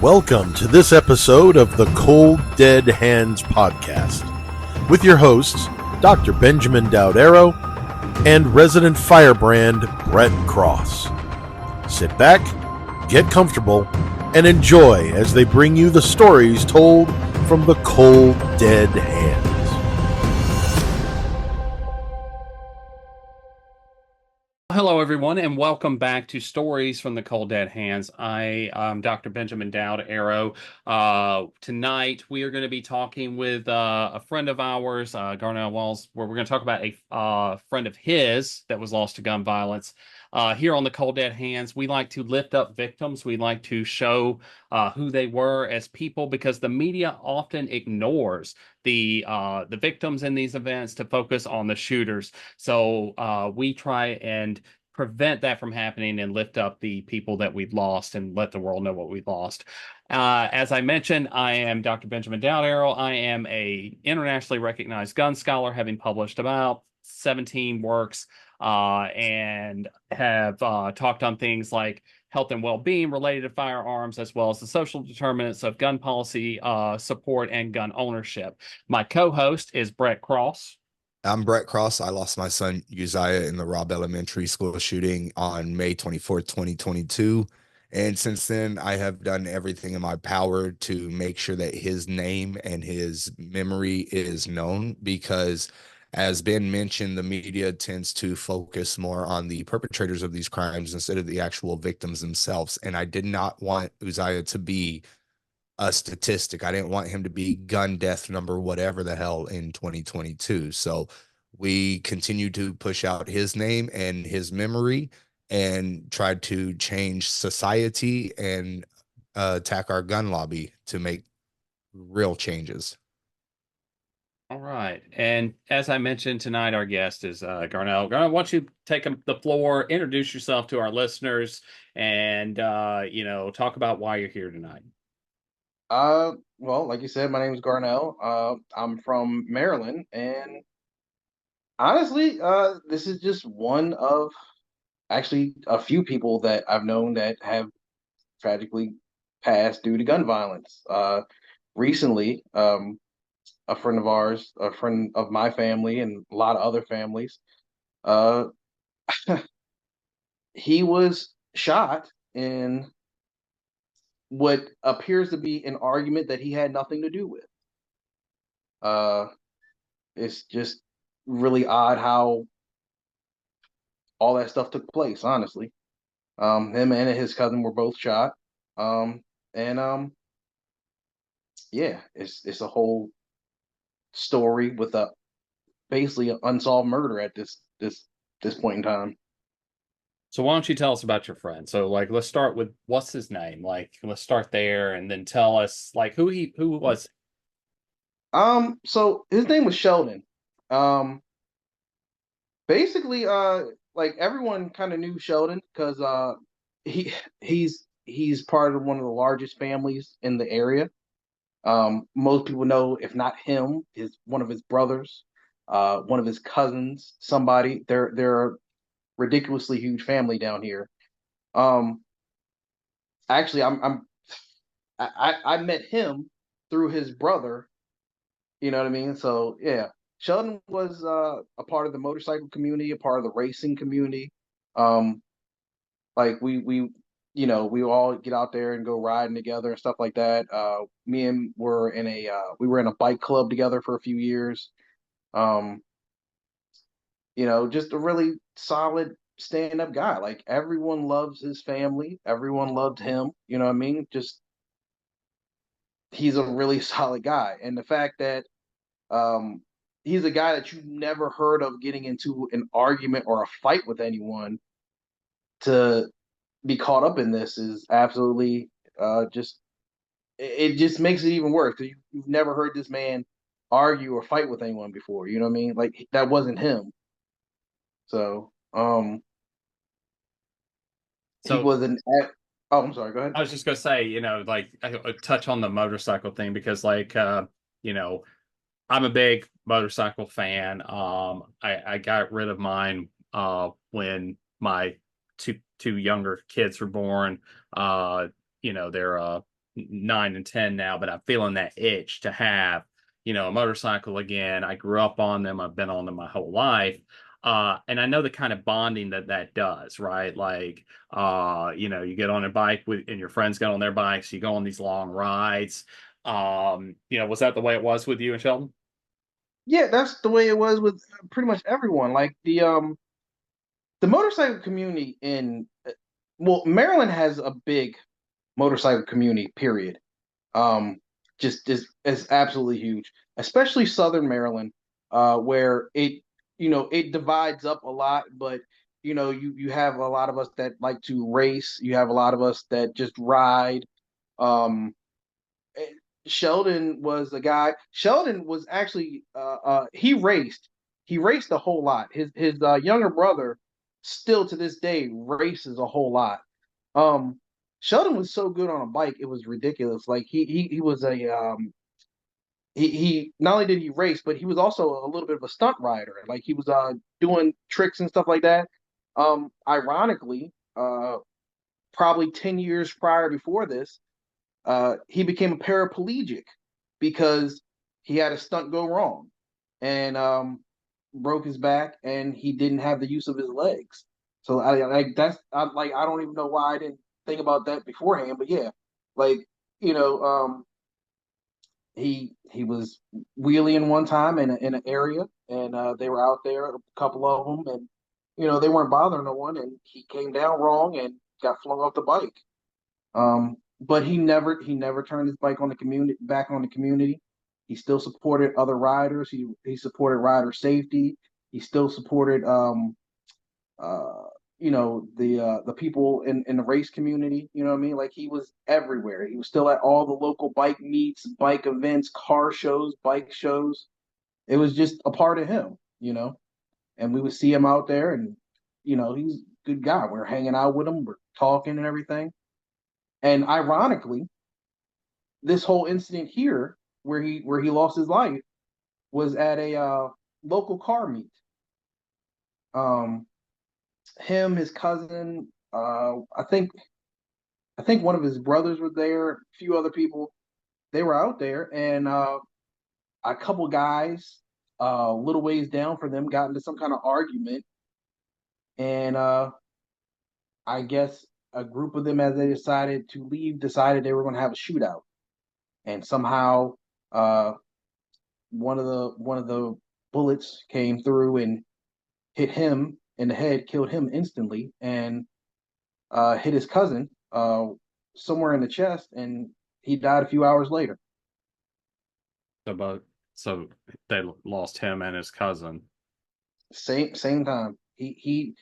Welcome to this episode of the Cold Dead Hands podcast with your hosts, Dr. Benjamin Dowd-Arrow and resident firebrand Brett Cross. Sit back, get comfortable, and enjoy as they bring you the stories told from the cold dead hands. Hello, everyone, and welcome back to Stories from the Cold Dead Hands. I am Dr. Benjamin Dowd-Arrow. Tonight, we are going to be talking with a friend of ours, Garnell Walls, where we're going to talk about a friend of his that was lost to gun violence. Here on the Cold Dead Hands, we like to lift up victims. We like to show who they were as people, because the media often ignores the victims in these events to focus on the shooters. So we try and prevent that from happening and lift up the people that we've lost and let the world know what we've lost. As I mentioned, I am Dr. Benjamin Dowd-Arrow. I am a internationally recognized gun scholar, having published about 17 works and have talked on things like health and well-being related to firearms, as well as the social determinants of gun policy support and gun ownership. My co-host is Brett Cross. I'm Brett Cross. I lost my son Uzziah in the Robb Elementary School shooting on May 24th, 2022. And since then, I have done everything in my power to make sure that his name and his memory is known, because as Ben mentioned, the media tends to focus more on the perpetrators of these crimes instead of the actual victims themselves. And I did not want Uzziah to be a statistic. I didn't want him to be gun death number whatever the hell in 2022. So we continue to push out his name and his memory and try to change society and attack our gun lobby to make real changes. All right. And as I mentioned tonight, our guest is Garnell. Garnell, why don't you take the floor, introduce yourself to our listeners, and, talk about why you're here tonight. Well, like you said, my name is Garnell. I'm from Maryland, and honestly, this is just one of actually a few people that I've known that have tragically passed due to gun violence. Recently, a friend of ours, a friend of my family, and a lot of other families, uh, he was shot in what appears to be an argument that he had nothing to do with. It's just really odd how all that stuff took place, honestly. Him and his cousin were both shot. And yeah, it's a whole story with basically an unsolved murder at this point in time. So why don't you tell us about your friend? So, let's start with, what's his name? Let's start there, and then tell us who was. So his name was Sheldon. Basically, everyone kind of knew Sheldon because he's part of one of the largest families in the area. Most people know, if not him, is one of his brothers, one of his cousins, somebody. They're a ridiculously huge family down here. Actually, I met him through his brother. You know what I mean? So yeah, Sheldon was a part of the motorcycle community, a part of the racing community. We all get out there and go riding together and stuff like that. Me and we were in a bike club together for a few years. Just a really solid stand-up guy. Like, everyone loves his family, everyone loved him. You know what I mean? Just, he's a really solid guy, and the fact that he's a guy that you never heard of getting into an argument or a fight with anyone, to be caught up in this is absolutely it just makes it even worse, because you've never heard this man argue or fight with anyone before. You know what I mean? Like, that wasn't him. So he was an oh, I'm sorry, go ahead. I was just gonna say, I touch on the motorcycle thing, because I'm a big motorcycle fan. I got rid of mine when my two younger kids were born. They're 9 and 10 now, but I'm feeling that itch to have, a motorcycle again. I grew up on them. I've been on them my whole life. And I know the kind of bonding that does, right? Like, you get on a bike and your friends get on their bikes, you go on these long rides. Was that the way it was with you and Sheldon? Yeah, that's the way it was with pretty much everyone. Like the motorcycle community well, Maryland has a big motorcycle community, period. Um, just is absolutely huge, especially Southern Maryland, where it divides up a lot, but you have a lot of us that like to race. You have a lot of us that just ride. Um, eh, Sheldon was a guy. Sheldon was actually he raced. He raced a whole lot. His younger brother still to this day races a whole lot. Um, Sheldon was so good on a bike, it was ridiculous. Like he was he not only did he race, but he was also a little bit of a stunt rider. Like he was doing tricks and stuff like that. Ironically, probably 10 years prior before this, he became a paraplegic because he had a stunt go wrong and broke his back and he didn't have the use of his legs. So I don't even know why I didn't think about that beforehand, but yeah, like you know he was wheeling one time in an area and they were out there, a couple of them, and they weren't bothering no one, and he came down wrong and got flung off the bike. But he never turned his bike on the community back on the community. He still supported other riders. He supported rider safety. He still supported uh the people in the race community. You know what I mean? Like he was everywhere. He was still at all the local bike meets, bike events, car shows, bike shows. It was just a part of him. And we would see him out there, and he's a good guy. We're hanging out with him, we're talking and everything. And ironically, this whole incident here, where he lost his life, was at a local car meet. Um, him, his cousin, I think one of his brothers was there, a few other people. They were out there, and a couple guys, a little ways down from them, got into some kind of argument, and I guess a group of them, as they decided to leave, decided they were going to have a shootout, and somehow uh, one of the bullets came through and hit him in the head, killed him instantly, and hit his cousin somewhere in the chest, and he died a few hours later. So they lost him and his cousin. Same time. He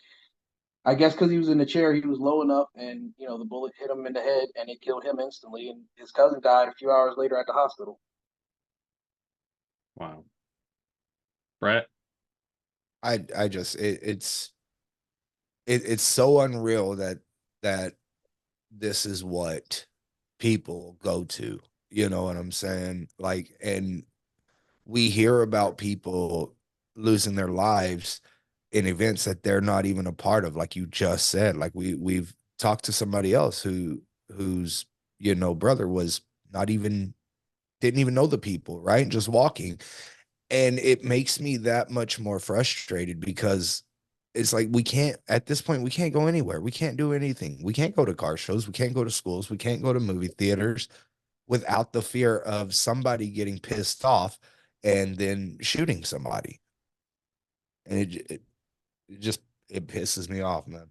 I guess because he was in the chair, he was low enough, and the bullet hit him in the head, and it killed him instantly. And his cousin died a few hours later at the hospital. Wow. Brett? I just it's so unreal that this is what people go to. You know what I'm saying? Like, and we hear about people losing their lives in events that they're not even a part of, like you just said. Like we've talked to somebody else whose brother was not even didn't even know the people, right? Just walking. And it makes me that much more frustrated because it's like at this point we can't go anywhere. We can't do anything. We can't go to car shows, we can't go to schools, we can't go to movie theaters without the fear of somebody getting pissed off and then shooting somebody. And it just it pisses me off, man.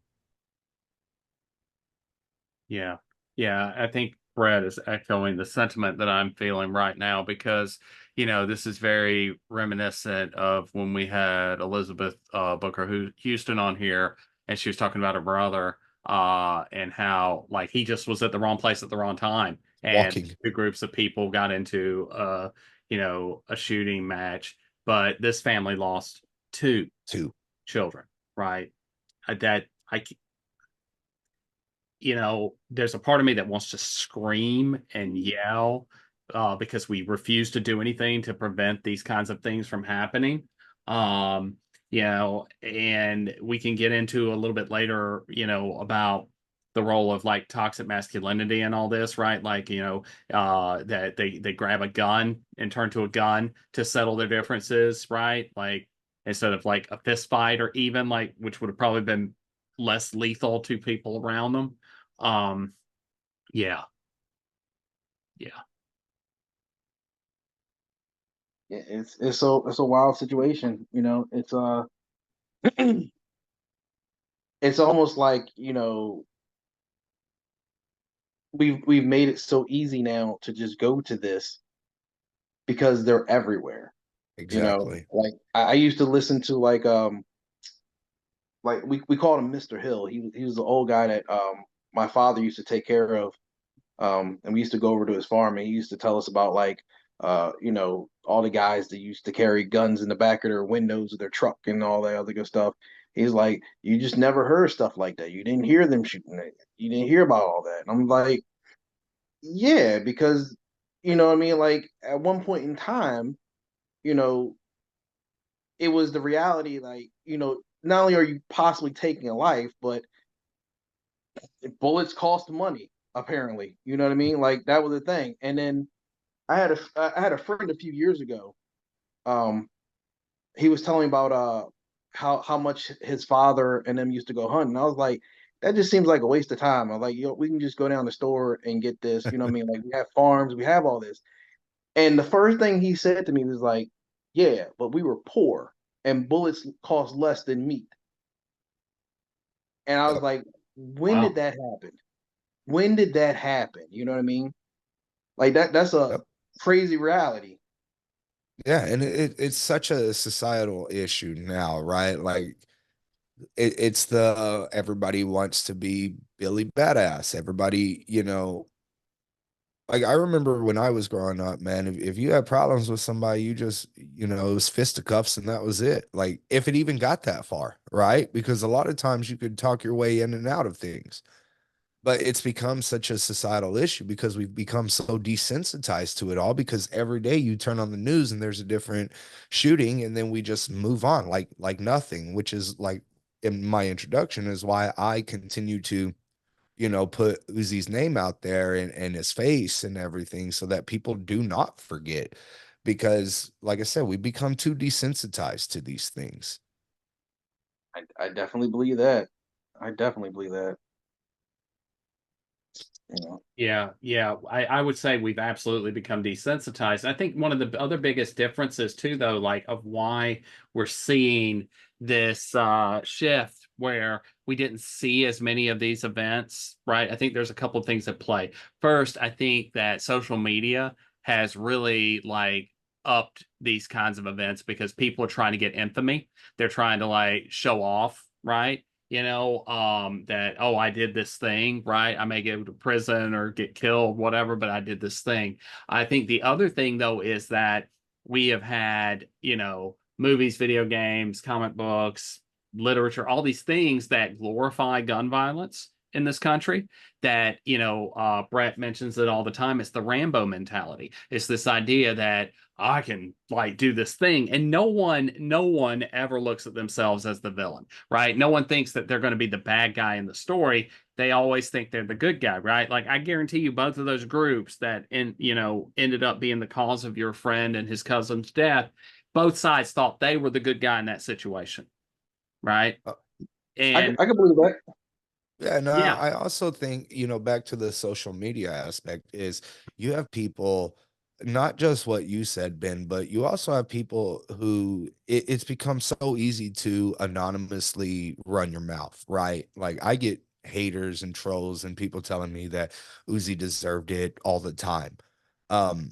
Yeah. Yeah. I think Brett is echoing the sentiment that I'm feeling right now because, this is very reminiscent of when we had Elizabeth Booker Houston on here, and she was talking about her brother and how like he just was at the wrong place at the wrong time. And Walking. two groups of people got into a shooting match, but this family lost two Too. children, right? That I there's a part of me that wants to scream and yell because we refuse to do anything to prevent these kinds of things from happening. And we can get into a little bit later, about the role of like toxic masculinity and all this, right? Like, that they grab a gun and turn to a gun to settle their differences, right? Like instead of like a fist fight or even like, which would have probably been less lethal to people around them. Um, yeah, yeah, Yeah, it's a wild situation. It's almost like, we've made it so easy now to just go to this because they're everywhere. Exactly. Like I used to listen to like we called him Mr. Hill. He was the old guy that my father used to take care of. And we used to go over to his farm, and he used to tell us about like all the guys that used to carry guns in the back of their windows of their truck and all that other good stuff. He's like, you just never heard stuff like that. You didn't hear them shooting it. You didn't hear about all that. And I'm like, yeah, because what I mean, like at one point in time, you know, it was the reality, like, not only are you possibly taking a life, but bullets cost money, apparently. You know what I mean? Like that was the thing. And then I had a friend a few years ago. Um, he was telling about how much his father and them used to go hunting. I was like, that just seems like a waste of time. I'm like, we can just go down the store and get this. You know what I mean? Like we have farms, we have all this. And the first thing he said to me was like, yeah, but we were poor and bullets cost less than meat. And I was Yep. like, when did wow, that happen? When did that happen? You know what I mean? Like that's a Yep. crazy reality. Yeah, and it's such a societal issue now, right? Like it's the everybody wants to be Billy Badass. Everybody, like I remember when I was growing up, man, if you had problems with somebody, you just, it was fisticuffs and that was it. Like if it even got that far, right? Because a lot of times you could talk your way in and out of things. But it's become such a societal issue because we've become so desensitized to it all because every day you turn on the news and there's a different shooting and then we just move on like nothing, which is like in my introduction is why I continue to put Uzi's name out there and his face and everything so that people do not forget. Because, like I said, we become too desensitized to these things. I definitely believe that. I definitely believe that. You know. yeah, yeah. I would say we've absolutely become desensitized. I think one of the other biggest differences too, though, like of why we're seeing this shift where we didn't see as many of these events, right? I think there's a couple of things at play. First, I think that social media has really like upped these kinds of events because people are trying to get infamy. They're trying to like show off, right? That, oh, I did this thing, right? I may go to prison or get killed, whatever, but I did this thing. I think the other thing, though, is that we have had, movies, video games, comic books, literature, all these things that glorify gun violence in this country that, Brett mentions it all the time. It's the Rambo mentality. It's this idea that I can like do this thing. And no one ever looks at themselves as the villain, right? No one thinks that they're going to be the bad guy in the story. They always think they're the good guy, right? Like I guarantee you both of those groups that ended up being the cause of your friend and his cousin's death, both sides thought they were the good guy in that situation, right? Uh, And I can believe that. Yeah, no, yeah, I also think, back to the social media aspect is you have people, not just what you said, Ben, but you also have people who it's become so easy to anonymously run your mouth, right? Like I get haters and trolls and people telling me that Uzi deserved it all the time. Um,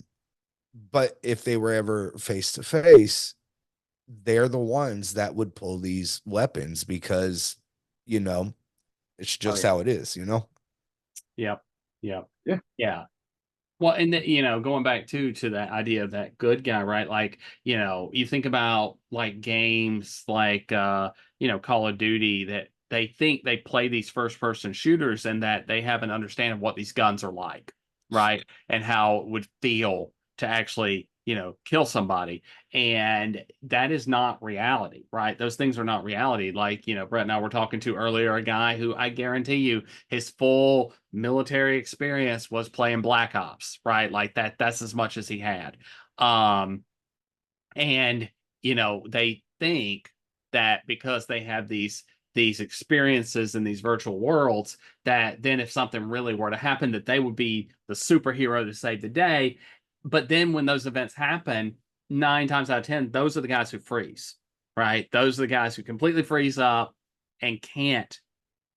but if they were ever face to face, they're the ones that would pull these weapons because, you know, it's Oh just yeah. how it is. yep, yep, Yeah. yeah. Well, and going back to that idea of that good guy, right? Like, you think about like games like Call of Duty that they think they play these first person shooters and that they have an understanding of what these guns are like, right? And how it would feel to actually kill somebody. And that is not reality, right? Those things are not reality. Like, Brett and I were talking to earlier, a guy who I guarantee you his full military experience was playing Black Ops, right? Like that's as much as he had. Um, and they think that because they have these experiences in these virtual worlds, that then if something really were to happen, that they would be the superhero to save the day. But then when those events happen, 9 times out of 10, those are the guys who freeze, right? Those are the guys who completely freeze up and can't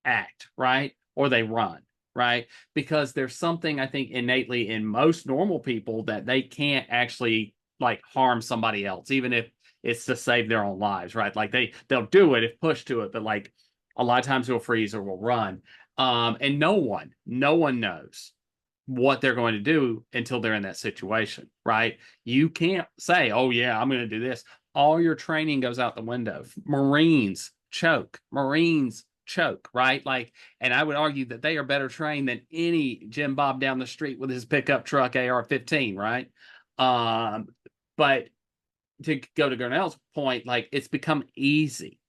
act, right? Or they run, right? Because there's something I think innately in most normal people that they can't actually like harm somebody else, even if it's to save their own lives, right? Like they'll do it if pushed to it, but like a lot of times they'll freeze or will run. And no one knows what they're going to do until they're in that situation, right? You can't say, oh yeah, I'm going to do this. All your training goes out the window. Marines choke, right? Like, and I would argue that they are better trained than any Jim Bob down the street with his pickup truck AR-15, right? But to go to Garnell's point, like it's become easy,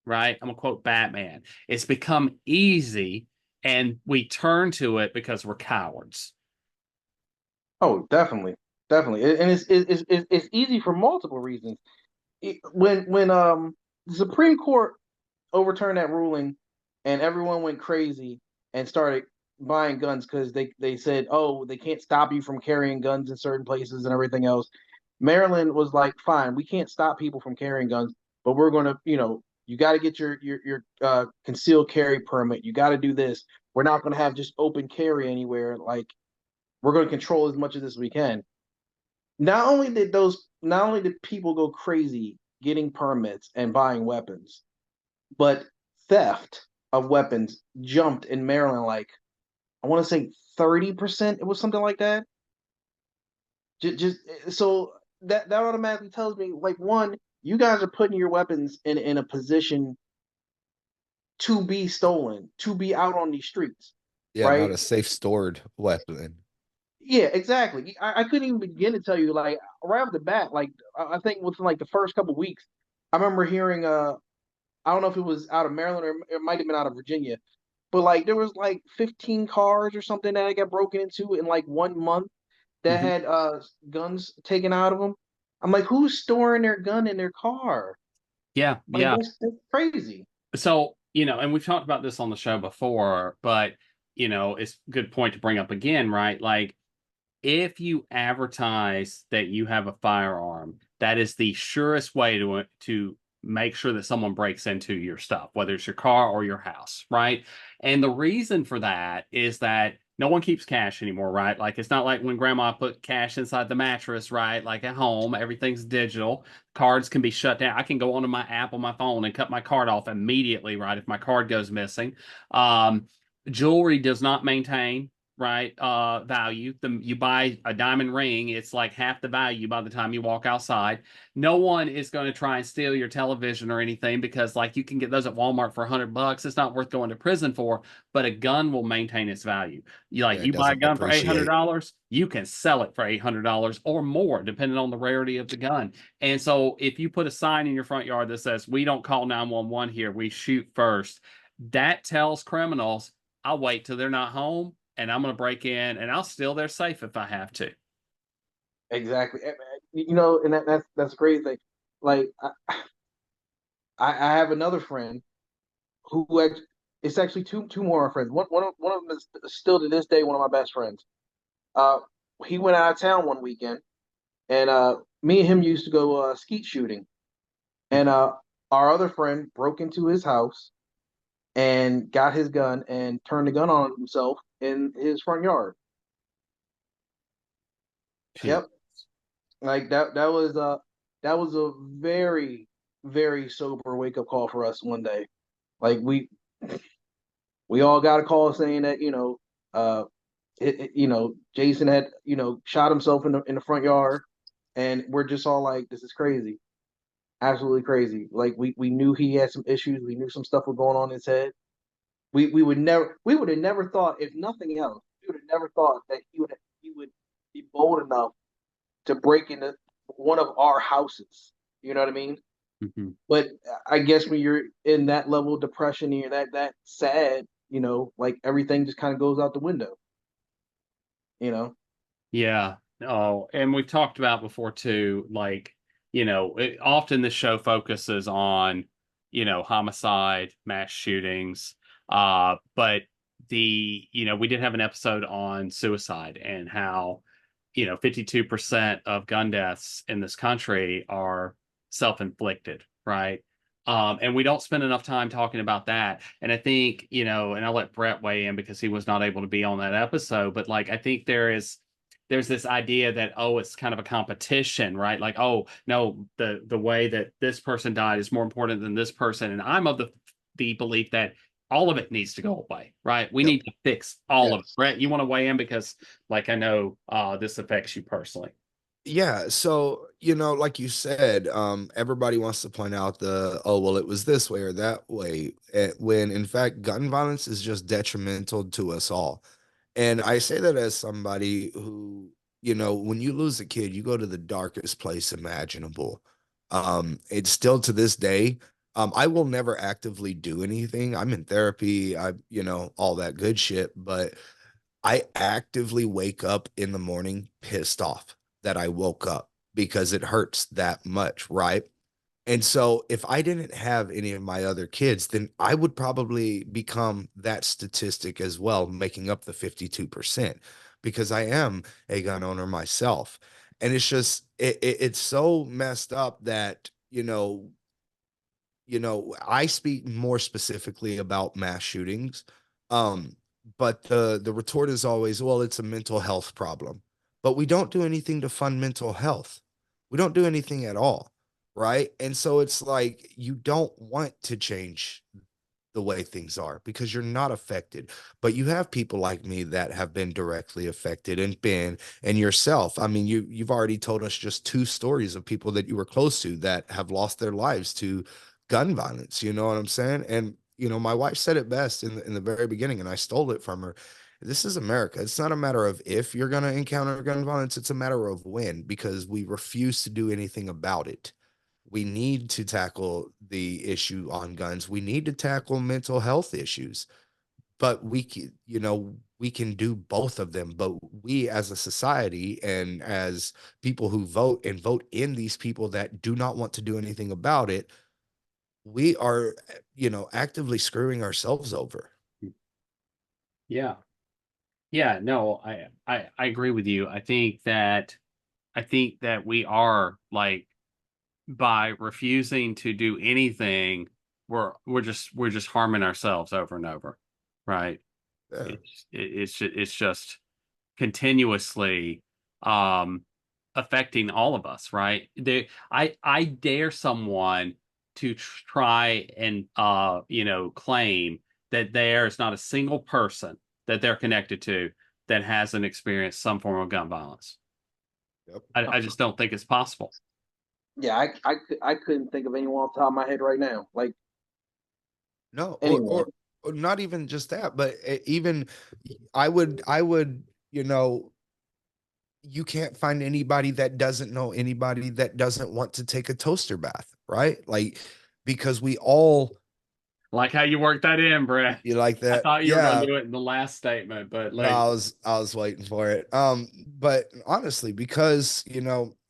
right? I'm gonna quote Batman. It's become easy, and we turn to it because we're cowards. Oh, definitely, definitely, and it's easy for multiple reasons. When the Supreme Court overturned that ruling, and everyone went crazy and started buying guns because they said, oh, they can't stop you from carrying guns in certain places and everything else. Maryland was like, fine, we can't stop people from carrying guns, but we're going to, you got to get your concealed carry permit. You got to do this. We're not going to have just open carry anywhere. Like, we're going to control as much of this as we can. Not only did people go crazy getting permits and buying weapons, but theft of weapons jumped in Maryland, like I want to say 30%. It was something like that. Just so that automatically tells me, like, one, you guys are putting your weapons in a position to be stolen, to be out on these streets, Yeah, not right? a safe stored weapon. Yeah, exactly. I couldn't even begin to tell you, like, right off the bat, like I think within like the first couple weeks, I remember hearing I don't know if it was out of Maryland or it might have been out of Virginia, but like there was like 15 cars or something that got broken into in like 1 month that Mhm. had guns taken out of them. I'm like, who's storing their gun in their car? Yeah, Like yeah. that's crazy. So, and we've talked about this on the show before, but it's a good point to bring up again, right? Like if you advertise that you have a firearm, that is the surest way to make sure that someone breaks into your stuff, whether it's your car or your house, right? And the reason for that is that no one keeps cash anymore, right? Like it's not like when grandma put cash inside the mattress, right? Like at home, everything's digital. Cards can be shut down. I can go onto my app on my phone and cut my card off immediately, right? If my card goes missing. Um, Jewelry does not maintain, right, value. You buy a diamond ring, it's like half the value by the time you walk outside. No one is going to try and steal your television or anything because like you can get those at Walmart for $100. It's not worth going to prison for, but a gun will maintain its value. you Yeah, like it you buy a doesn't gun for depreciate. $800, you can sell it for $800 or more depending on the rarity of the gun. And so if you put a sign in your front yard that says we don't call 911 here, we shoot first, that tells criminals I'll wait till they're not home and I'm going to break in and I'll steal their safe if I have to. Exactly. And that's a great thing. Like I have another friend who it's actually two more friends. One of them is still to this day one of my best friends. Uh, he went out of town one weekend, and me and him used to go skeet shooting. And our other friend broke into his house and got his gun and turned the gun on himself in his front yard. Shoot. Yep, like that was a very very sober wake up call for us one day. Like we all got a call saying that uh Jason had shot himself in the front yard, and we're just all like, this is crazy, absolutely crazy. Like we knew he had some issues, we knew some stuff was going on in his head. We would have never thought, if nothing else, we would have never thought that he would be bold enough to break into one of our houses. You know what I mean? Mhm. But I guess when you're in that level of depression and you're that sad, like everything just kind of goes out the window. You know? Yeah. Oh, and we've talked about before too, like, often the show focuses on, homicide, mass shootings. But we did have an episode on suicide and how, 52% of gun deaths in this country are self-inflicted, right? And we don't spend enough time talking about that. And I think, and I'll let Brett weigh in because he was not able to be on that episode, but like I think there's this idea that, oh, it's kind of a competition, right? Like, oh no, the way that this person died is more important than this person. And I'm of the belief that all of it needs to go away, right? We Yep. need to fix all of it. Yes. Brett, you want to weigh in because like I know this affects you personally. Yeah, so like you said, everybody wants to point out oh well, it was this way or that way, when in fact gun violence is just detrimental to us all. And I say that as somebody who, when you lose a kid, you go to the darkest place imaginable. It's still to this day. I will never actively do anything. I'm in therapy, all that good shit, but I actively wake up in the morning pissed off that I woke up because it hurts that much, right? And so if I didn't have any of my other kids, then I would probably become that statistic as well, making up the 52% because I am a gun owner myself. And it's just it's so messed up that, I speak more specifically about mass shootings. Um, but the retort is always, well, it's a mental health problem. But we don't do anything to fund mental health. We don't do anything at all, right? And so it's like you don't want to change the way things are because you're not affected. But you have people like me that have been directly affected and yourself. I mean, you've already told us just two stories of people that you were close to that have lost their lives to gun violence. You know what I'm saying? And my wife said it best in the very beginning, and I stole it from her. This is America. It's not a matter of if you're going to encounter gun violence, it's a matter of when, because we refuse to do anything about it. We need to tackle the issue on guns. We need to tackle mental health issues, but we can do both of them. But we as a society and as people who vote and vote in these people that do not want to do anything about it, we are, actively screwing ourselves over. Yeah. Yeah, no, I agree with you. I think that we are like by refusing to do anything, we're just harming ourselves over and over, right? Yeah. It's just continuously um affecting all of us, right? I dare someone to try and claim that there is not a single person that they're connected to that hasn't experienced some form of gun violence. Yep. I just don't think it's possible. Yeah, I couldn't think of anyone off the top of my head right now. Like No, anyone. or not even just that, but even I would, you can't find anybody that doesn't know anybody that doesn't want to take a toaster bath, right? Like, because we all, Like how you worked that in, Brett. you like I that. thought you were going Yeah. to do it in the last statement, but No, like, I was waiting for it. But honestly, because,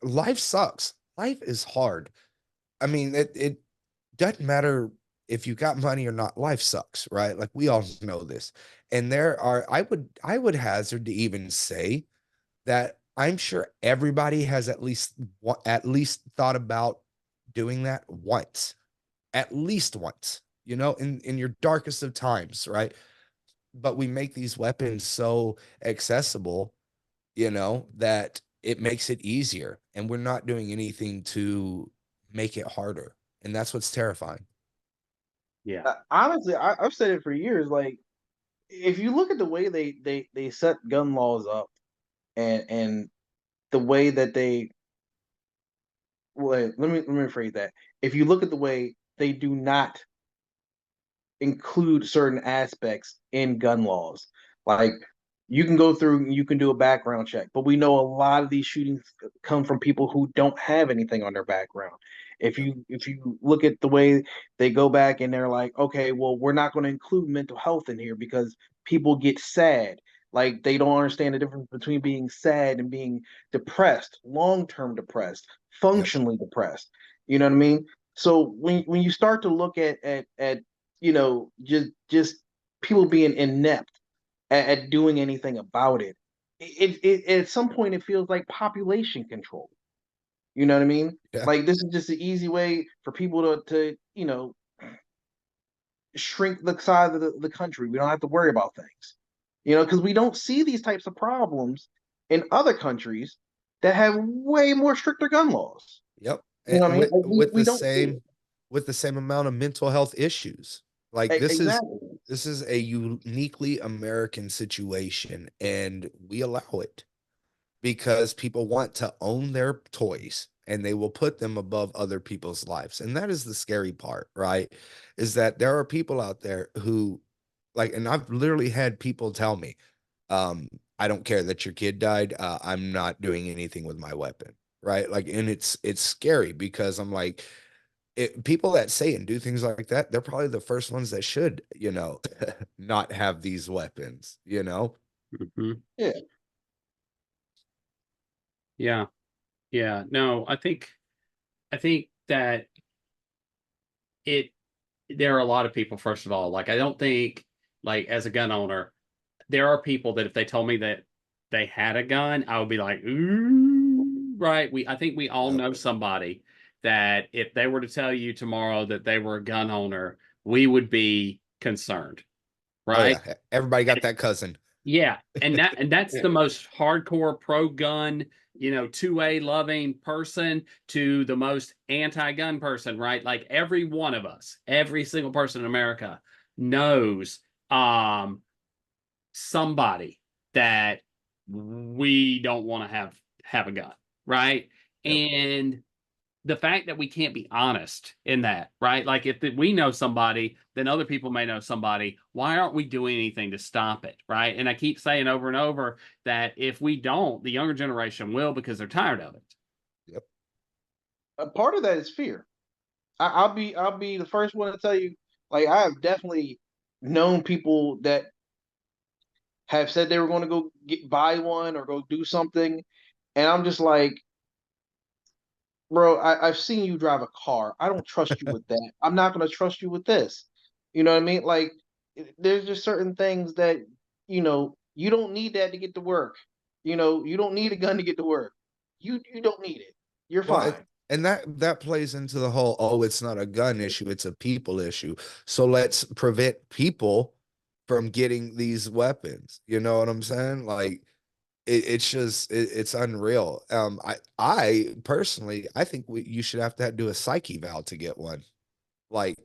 life sucks. Life is hard. I mean, it doesn't matter if you got money or not, life sucks, right? Like we all know this. And I would hazard to even say that I'm sure everybody has at least thought about doing that once, at least once, in your darkest of times, right? But we make these weapons so accessible, that it makes it easier, and we're not doing anything to make it harder. And that's what's terrifying. yeah, Honestly, I've said it for years. Like, if you look at the way they set gun laws up, and the way that they wait, let me rephrase that. If you look at the way they do not include certain aspects in gun laws, like you can go through and you can do a background check. But we know a lot of these shootings come from people who don't have anything on their background. If you look at the way they go back and they're like, okay, well, we're not going to include mental health in here because people get sad. Like they don't understand the difference between being sad and being depressed, long-term depressed, Yep. functionally depressed. You know what I mean? So when you start to look at just people being inept at doing anything about it. It at some point it feels like population control. You know what I mean? Yeah. Like this is just an easy way for people to shrink the size of the country. We don't have to worry about things. Because we don't see these types of problems in other countries that have way more stricter gun laws. Yep. You know And what I mean? with Like, with we the don't see it. same amount of mental health issues. Like Exactly. this is a uniquely American situation, and we allow it because people want to own their toys and they will put them above other people's lives. And that is the scary part, right? Is that there are people out there who like, and I've literally had people tell me, um, I don't care that your kid died. I'm not doing anything with my weapon. Right. Like, and it's scary because I'm like, people that say and do things like that, they're probably the first ones that should, not have these weapons. Hmm. Yeah. Yeah. Yeah. No, I think that it there are a lot of people, first of all, like I don't think like as a gun owner, there are people that if they told me that they had a gun, I would be like, ooh, right. I think we all Yep. know somebody that if they were to tell you tomorrow that they were a gun owner, we would be concerned, Oh right? yeah. Everybody got that cousin. Yeah, and that's Yeah. the most hardcore pro gun, 2A loving person to the most anti-gun person, right? Like every one of us, every single person in America knows somebody that we don't want to have a gun, right? Yep. And the fact that we can't be honest in that, right? Like if we know somebody, then other people may know somebody. Why aren't we doing anything to stop it, right? And I keep saying over and over that if we don't, the younger generation will because they're tired of it. Yep. A part of that is fear. I'll be the first one to tell you, like I have definitely known people that have said they were going to go buy one or go do something, and I'm just like, bro, I've seen you drive a car. I don't trust you with that. I'm not going to trust you with this. You know what I mean? Like, there's just certain things that you don't need that to get to work. You don't need a gun to get to work. You don't need it. You're Well, fine. and that plays into the whole, oh, it's not a gun issue, it's a people issue. So let's prevent people from getting these weapons. You know what I'm saying? Like it's just it's unreal. I personally I think you should have to do a psyche eval to get one. Like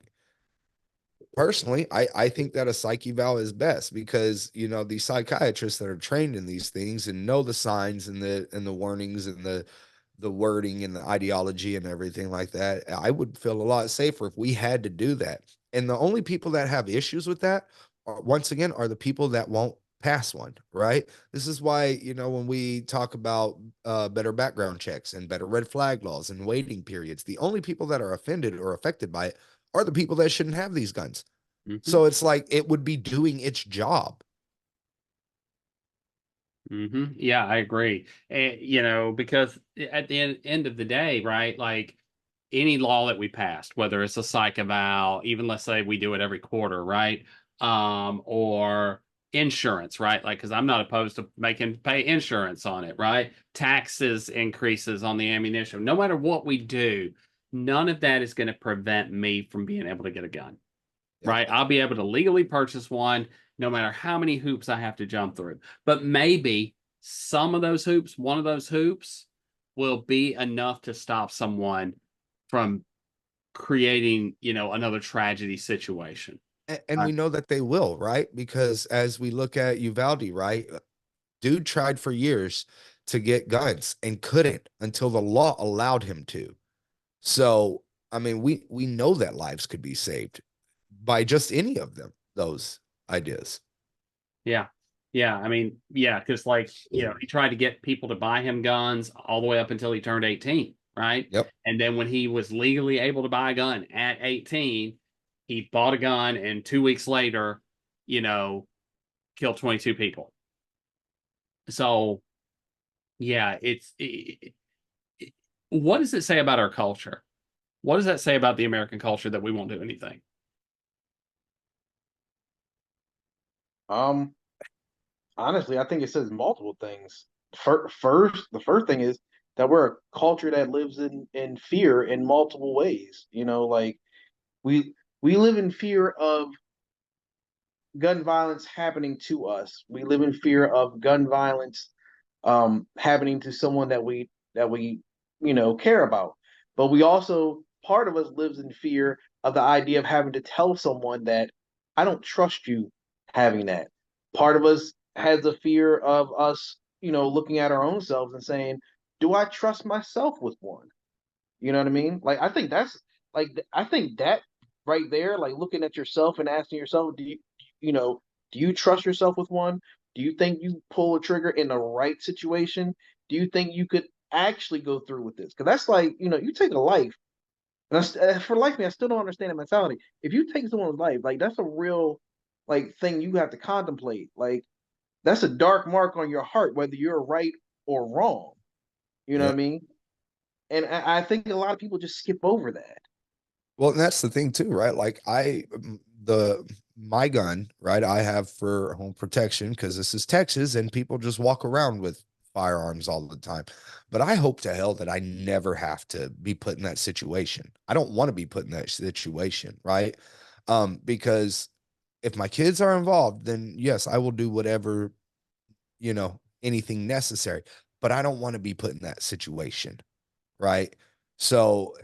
personally, I think that a psych eval is best because these psychiatrists that are trained in these things and know the signs and the warnings and the wording and the ideology and everything like that. I would feel a lot safer if we had to do that. And the only people that have issues with that are, once again, are the people that won't pass one, right? This is why, when we talk about better background checks and better red flag laws and waiting periods, the only people that are offended or affected by it are the people that shouldn't have these guns. Mm-hmm. So it's like it would be doing its job. Mm-hmm. Yeah, I agree. And, because at the end of the day, right, like any law that we passed, whether it's a psych eval, even let's say we do it every quarter, right? Or insurance, right? Like, because I'm not opposed to making pay insurance on it, right? Taxes increases on the ammunition. No matter what we do, none of that is going to prevent me from being able to get a gun, Yep. right? I'll be able to legally purchase one no matter how many hoops I have to jump through. But maybe one of those hoops will be enough to stop someone from creating, another tragedy situation. And we know that they will, right? Because as we look at Uvalde, right? Dude tried for years to get guns and couldn't until the law allowed him to. So, I mean, we know that lives could be saved by just any of those ideas. Yeah. Yeah, I mean, yeah, because like, he tried to get people to buy him guns all the way up until he turned 18, right? Yep. And then when he was legally able to buy a gun at 18, he bought a gun and 2 weeks later, killed 22 people. So, yeah, what does it say about our culture? What does that say about the American culture that we won't do anything? Um, Honestly, I think it says multiple things. The first thing is that we're a culture that lives in fear in multiple ways. Like we we live in fear of gun violence happening to us. We live in fear of gun violence happening to someone that we care about. But we also, part of us lives in fear of the idea of having to tell someone that I don't trust you having that. Part of us has a fear of us, looking at our own selves and saying, do I trust myself with one? You know what I mean? Like I think that right there, like looking at yourself and asking yourself, you know, do you trust yourself with one? Do you think you pull a trigger in the right situation? Do you think you could actually go through with this? Because that's like, you take a life, and for life, me, I still don't understand the mentality. If you take someone's life, like that's a real like thing you have to contemplate. Like that's a dark mark on your heart, whether you're right or wrong. You know what Yeah. I mean? And I think a lot of people just skip over that. Well, and that's the thing too, right? Like the my gun, right? I have for home protection because this is Texas and people just walk around with firearms all the time. But I hope to hell that I never have to be put in that situation. I don't want to be put in that situation, right? Because if my kids are involved, then yes, I will do whatever, anything necessary. But I don't want to be put in that situation, right? So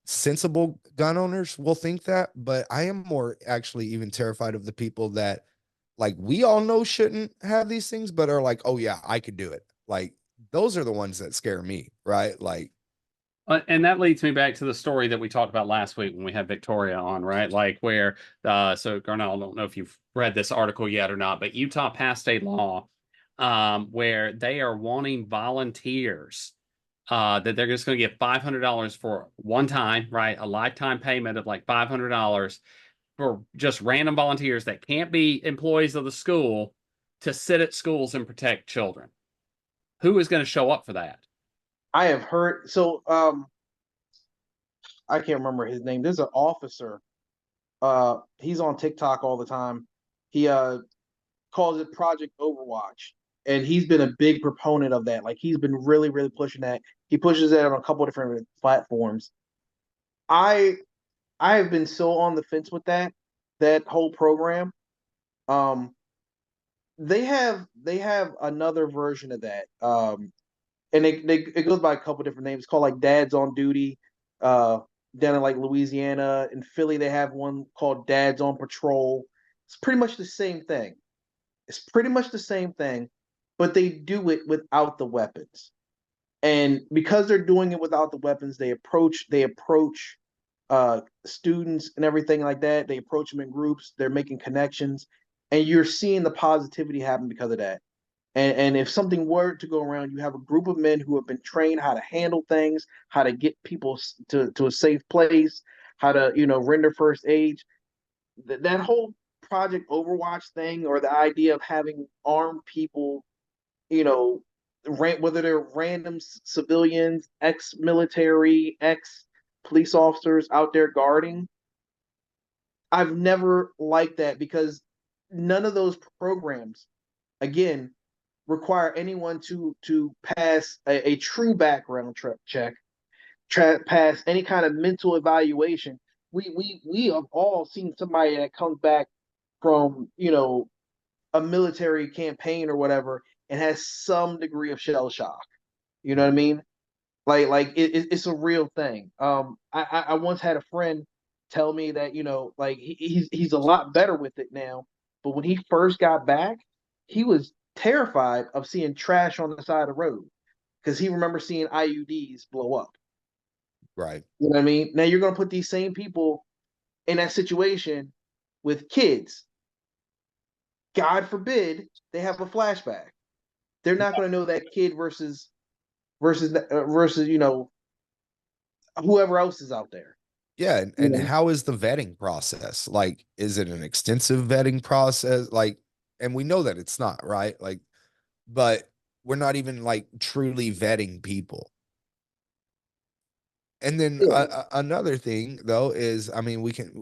sensible gun owners will think that, but I am more actually even terrified of the people that like we all know shouldn't have these things, but are like, oh yeah, I could do it. Like those are the ones that scare me, right? Like, And that leads me back to the story that we talked about last week when we had Victoria on, right? Like where, so Garnell, I don't know if you've read this article yet or not, but Utah passed a law where they are wanting volunteers that they're just going to get $500 for one time, right? A lifetime payment of like $500 for just random volunteers that can't be employees of the school to sit at schools and protect children. Who is going to show up for that? I have heard so I can't remember his name. There's an officer. He's on TikTok all the time. He calls it Project Overwatch. And he's been a big proponent of that. Like he's been really, really pushing that. He pushes it on a couple of different platforms. I I have been so on the fence with that whole program. Um, they have another version of that. And it goes by a couple different names. It's called like Dads on Duty. Uh, Down in like Louisiana, in Philly, they have one called Dads on Patrol. It's pretty much the same thing. It's pretty much the same thing, but they do it without the weapons. And because they're doing it without the weapons, they approach students and everything like that. They approach them in groups. They're making connections, and you're seeing the positivity happen because of that. And if something were to go around, you have a group of men who have been trained how to handle things, how to get people to a safe place, how to render first aid. That whole Project Overwatch thing, or the idea of having armed people, you know, whether they're random civilians, ex-military, ex-police officers out there guarding. I've never liked that because none of those programs, again, require anyone to pass a true background check, pass any kind of mental evaluation. We have all seen somebody that comes back from a military campaign or whatever and has some degree of shell shock. You know what I mean? It's a real thing. I once had a friend tell me that like he's a lot better with it now, but when he first got back, he was terrified of seeing trash on the side of the road because he remembers seeing IUDs blow up. right. You know what I mean? Now you're gonna put these same people in that situation with kids. God forbid they have a flashback. They're not going to know that kid versus whoever else is out there. Yeah, You and know? how is the vetting process? Like, is it an extensive vetting process? Like, and we know that it's not, right? Like, but we're not even like truly vetting people. And then Yeah. another thing though is, I mean, we can,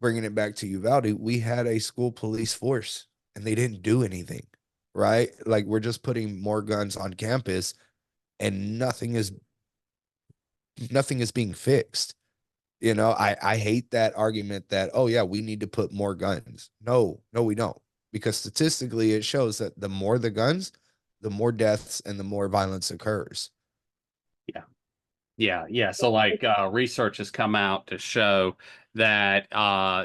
bringing it back to Uvalde, we had a school police force and they didn't do anything, right? Like we're just putting more guns on campus and nothing is being fixed. I hate that argument that, oh yeah, we need to put more guns. No, no, we don't. Because statistically it shows that the more the guns, the more deaths and the more violence occurs. Yeah. Yeah. So like research has come out to show that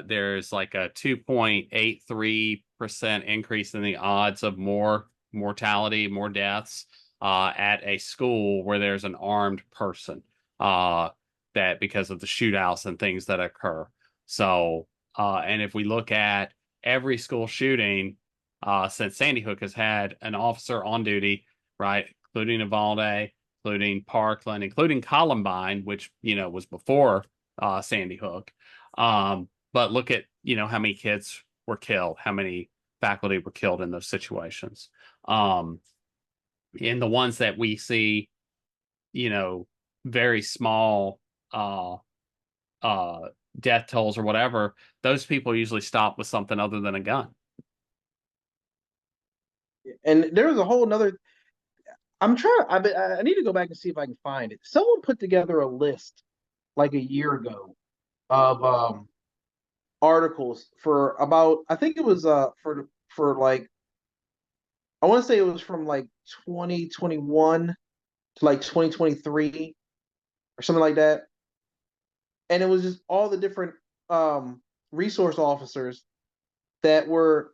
there's like a 2.83% increase in the odds of more mortality, more deaths at a school where there's an armed person that because of the shootouts and things that occur. So and if we look at every school shooting since Sandy Hook has had an officer on duty, right, including Uvalde, including Parkland, including Columbine, which was before Sandy Hook. But look at how many kids were killed, how many faculty were killed in those situations. In the ones that we see, very small uh, uh, death tolls or whatever, those people usually stop with something other than a gun. And there was a whole nother. I need to go back and see if I can find it. Someone put together a list like a year ago of articles for about, I think it was for like, I want to say it was from like 2021 to like 2023 or something like that. And it was just all the different resource officers that were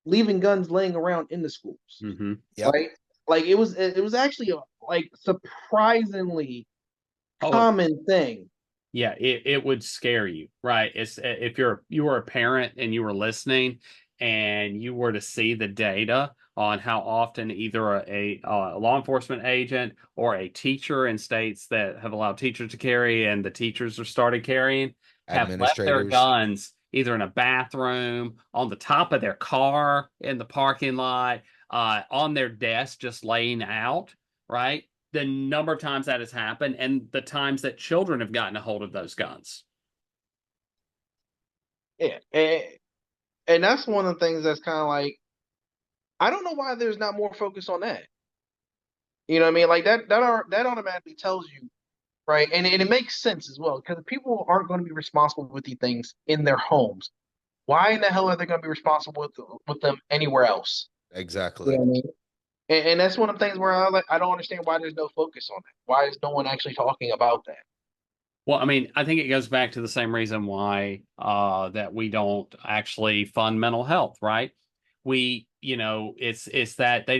leaving guns laying around in the schools. Mm-hmm. Yep. Right? Like it was actually a like surprisingly Oh, common thing. yeah, it would scare you, right? It's if you were a parent and you were listening and you were to see the data on how often either a law enforcement agent or a teacher in states that have allowed teachers to carry and the teachers have started carrying have left their Administrators. guns either in a bathroom, on the top of their car, in the parking lot, on their desk, just laying out, right? The number of times that has happened and the times that children have gotten a hold of those guns. Yeah. And that's one of the things that's kind of like, I don't know why there's not more focus on that. You know what I mean? Like that automatically tells you, right? And it makes sense as well because people aren't going to be responsible with these things in their homes. Why in the hell are they going to be responsible with them anywhere else? You know Exactly. what I mean? And that's one of the things where I don't understand why there's no focus on that. Why is no one actually talking about that? Well, I mean, I think it goes back to the same reason why that we don't actually fund mental health, right? It's that they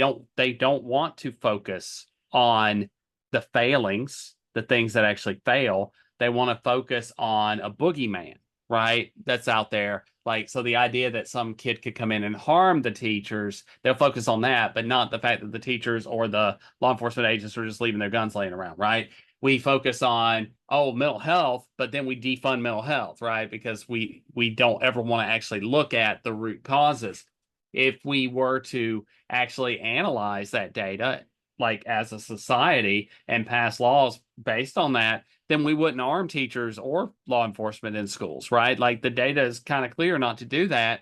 don't want to focus on the failings, the things that actually fail. They want to focus on a boogeyman, right? That's out there. Like, so the idea that some kid could come in and harm the teachers, they'll focus on that, but not the fact that the teachers or the law enforcement agents are just leaving their guns laying around, right? We focus on mental health, but then we defund mental health, right? Because we don't ever want to actually look at the root causes. If we were to actually analyze that data, like as a society, and pass laws based on that, then we wouldn't arm teachers or law enforcement in schools, right? Like the data is kind of clear not to do that.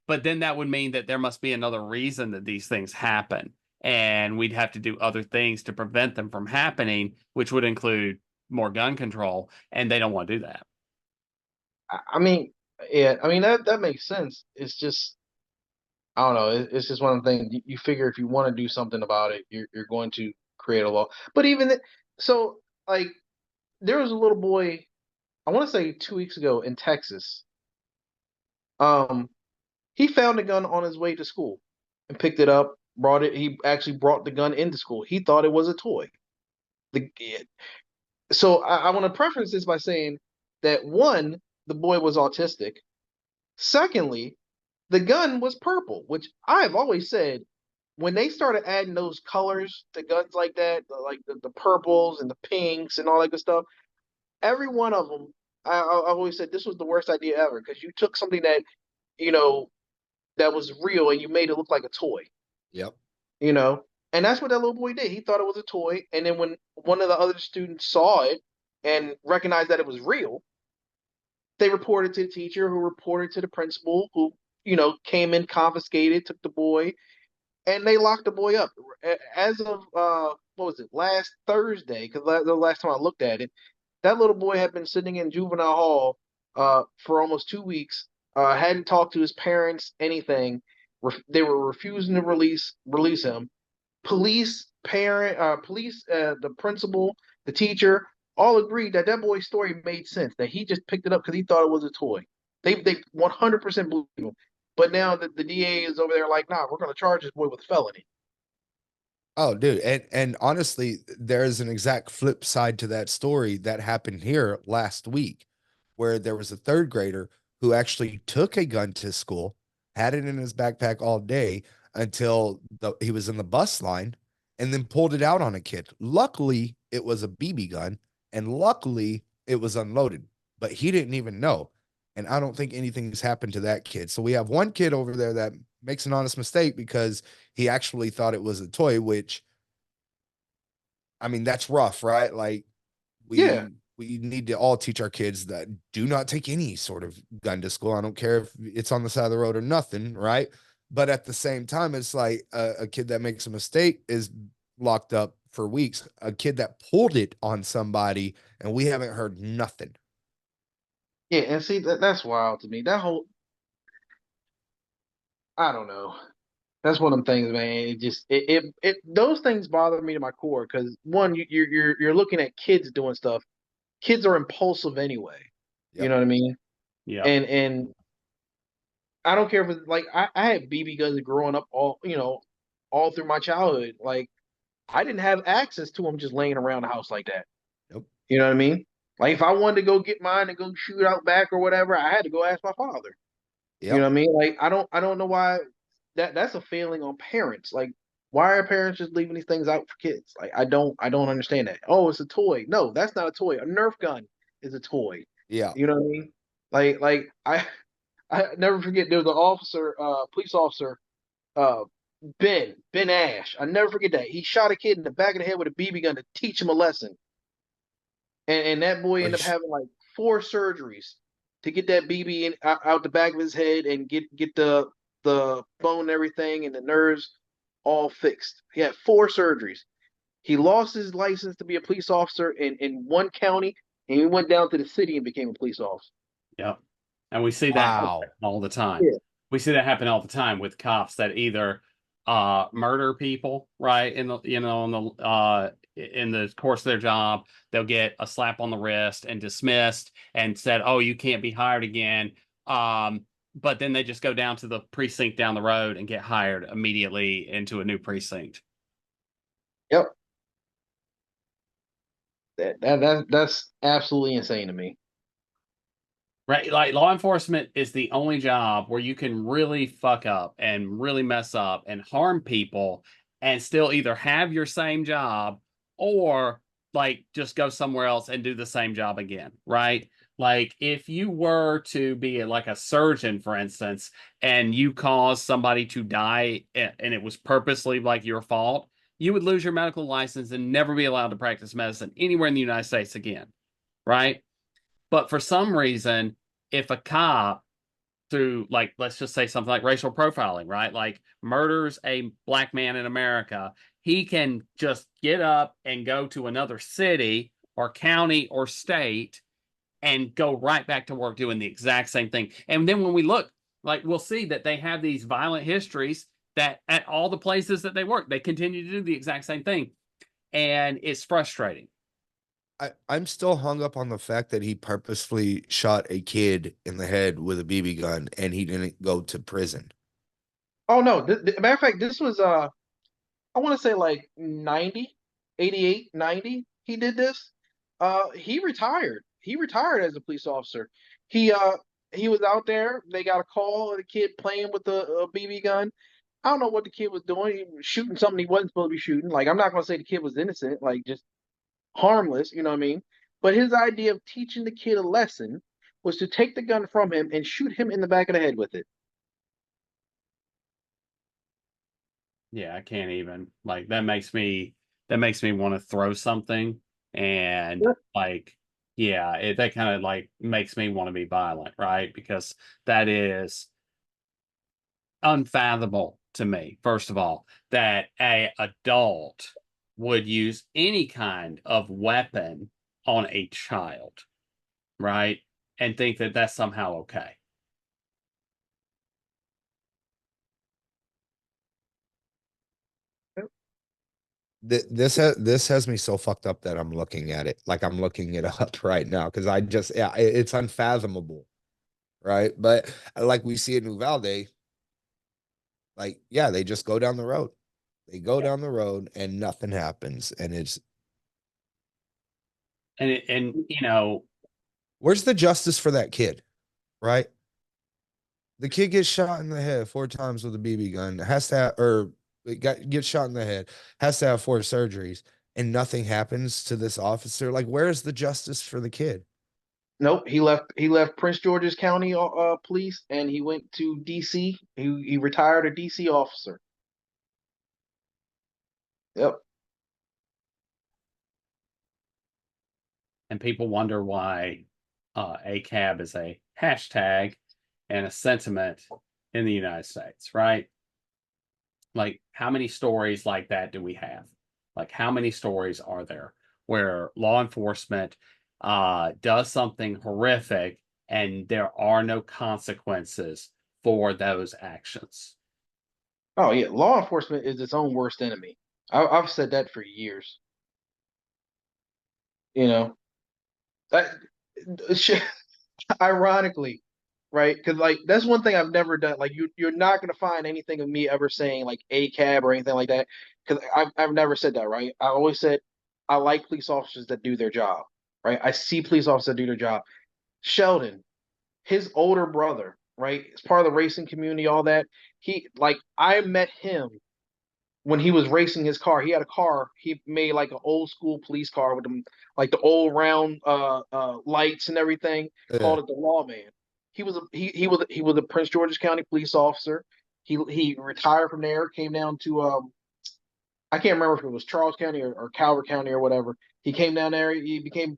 But then that would mean that there must be another reason that these things happen. And we'd have to do other things to prevent them from happening, which would include more gun control. And they don't want to do that. I mean, yeah, I mean that makes sense. It's just I don't know. It's just one of the things you figure if you want to do something about it, you're going to create a law. But so, like, there was a little boy, I want to say 2 weeks ago in Texas. Um, he found a gun on his way to school and picked it up, brought it. He actually brought the gun into school. He thought it was a toy. The So I want to preference this by saying that one, the boy was autistic. Secondly, The gun was purple, which I've always said when they started adding those colors to guns like that, like the purples and the pinks and all that good stuff, every one of them, I always said this was the worst idea ever because you took something that, you know, that was real and you made it look like a toy, Yep. you know? And that's what that little boy did. He thought it was a toy. And then when one of the other students saw it and recognized that it was real, they reported to the teacher who reported to the principal who, came in, confiscated, took the boy, and they locked the boy up. As of what was it, last Thursday? Because the last time I looked at it, that little boy had been sitting in juvenile hall for almost 2 weeks. Hadn't talked to his parents, anything. They were refusing to release him. Police, the principal, the teacher, all agreed that that boy's story made sense. That he just picked it up because he thought it was a toy. They 100% believe him. But now the DA is over there like, nah, we're going to charge this boy with felony. Oh, dude, and honestly, there's an exact flip side to that story that happened here last week, where there was a third grader who actually took a gun to school, had it in his backpack all day until he was in the bus line, and then pulled it out on a kid. Luckily, it was a BB gun, and luckily it was unloaded, but he didn't even know. And I don't think anything's happened to that kid. So we have one kid over there that makes an honest mistake because he actually thought it was a toy, which, I mean, that's rough, right? Like Yeah. we need to all teach our kids that do not take any sort of gun to school. I don't care if it's on the side of the road or nothing, right? But at the same time, it's like a kid that makes a mistake is locked up for weeks. A kid that pulled it on somebody, and we haven't heard nothing. Yeah, and see that's wild to me. That whole I don't know. That's one of them things, man. It those things bother me to my core because one, you're looking at kids doing stuff. Kids are impulsive anyway. You Yep. know what I mean? Yeah. And I don't care if it's like I had BB guns growing up all through my childhood. Like I didn't have access to them just laying around the house like that. Yep. You know what I mean? Like if I wanted to go get mine and go shoot out back or whatever, I had to go ask my father. You know Yep. what I mean? Like I don't know why that's a failing on parents. Like why are parents just leaving these things out for kids? Like I don't understand that. Oh, it's a toy. No, that's not a toy. A Nerf gun is a toy. Yeah. You know what I mean? Like I never forget there was an officer, police officer, uh Ben Ash. I never forget that. He shot a kid in the back of the head with a BB gun to teach him a lesson. And that boy Are you ended up having like 4 surgeries to get that BB out the back of his head and get the bone and everything and the nerves all fixed. He had 4 surgeries. He lost his license to be a police officer in one county, and he went down to the city and became a police officer. Yeah. And we see that happen Wow. all the time. Yeah. We see that happen all the time with cops that either murder people, right? In the course of their job, they'll get a slap on the wrist and dismissed and said, "Oh, you can't be hired again." But then they just go down to the precinct down the road and get hired immediately into a new precinct. Yep. That's absolutely insane to me. Right, like law enforcement is the only job where you can really fuck up and really mess up and harm people and still either have your same job or like just go somewhere else and do the same job again, right? Like if you were to be like a surgeon, for instance, and you caused somebody to die and it was purposely like your fault, you would lose your medical license and never be allowed to practice medicine anywhere in the United States again, right? But for some reason, if a cop through like let's just say something like racial profiling, right? Like murders a black man in America, he can just get up and go to another city or county or state and go right back to work doing the exact same thing. And then when we look, like we'll see that they have these violent histories that at all the places that they work, they continue to do the exact same thing. And it's frustrating. I'm still hung up on the fact that he purposefully shot a kid in the head with a BB gun and he didn't go to prison. Oh no, matter of fact, this was I want to say like 90, 88, 90. He did this. He retired. He retired as a police officer. He he was out there. They got a call of the kid playing with a BB gun. I don't know what the kid was doing. He was shooting something he wasn't supposed to be shooting. Like, I'm not gonna say the kid was innocent, like just harmless, you know what I mean? But his idea of teaching the kid a lesson was to take the gun from him and shoot him in the back of the head with it. Yeah, I can't even. Like, that makes me want to throw something, and like, yeah, that kind of like makes me want to be violent, right? Because that is unfathomable to me, first of all, that a adult would use any kind of weapon on a child, right? And think that that's somehow okay. This has me so fucked up that I'm looking at it. Like I'm looking it up right now because I just yeah, it's unfathomable, right? But like we see in Uvalde, like yeah, they just go down the road. They go Yeah. down the road and nothing happens. And it's And you know, where's the justice for that kid, right? The kid gets shot in the head 4 times with a BB gun, has to have, or gets shot in the head, has to have 4 surgeries, and nothing happens to this officer. Like, where's the justice for the kid? Nope, he left. He left Prince George's County police, and he went to DC. He retired a DC officer. Yep. and people wonder why ACAB is a hashtag and a sentiment in the United States, right? Like, how many stories like that do we have? Like, how many stories are there where law enforcement does something horrific and there are no consequences for those actions? Oh yeah, law enforcement is its own worst enemy. I've said that for years. You know, that, ironically, right? Because like that's one thing I've never done. Like you're not gonna find anything of me ever saying like a cab or anything like that. Because I've never said that, right? I always said I like police officers that do their job, right? I see police officers that do their job. Sheldon, his older brother, right? It's part of the racing community, all that. He like I met him when he was racing his car. He had a car. He made like an old school police car with them, like the old round lights and everything. Yeah. Called it the Lawman. He was a Prince George's County police officer. He retired from there. Came down to I can't remember if it was Charles County or Calvert County or whatever. He came down there. Became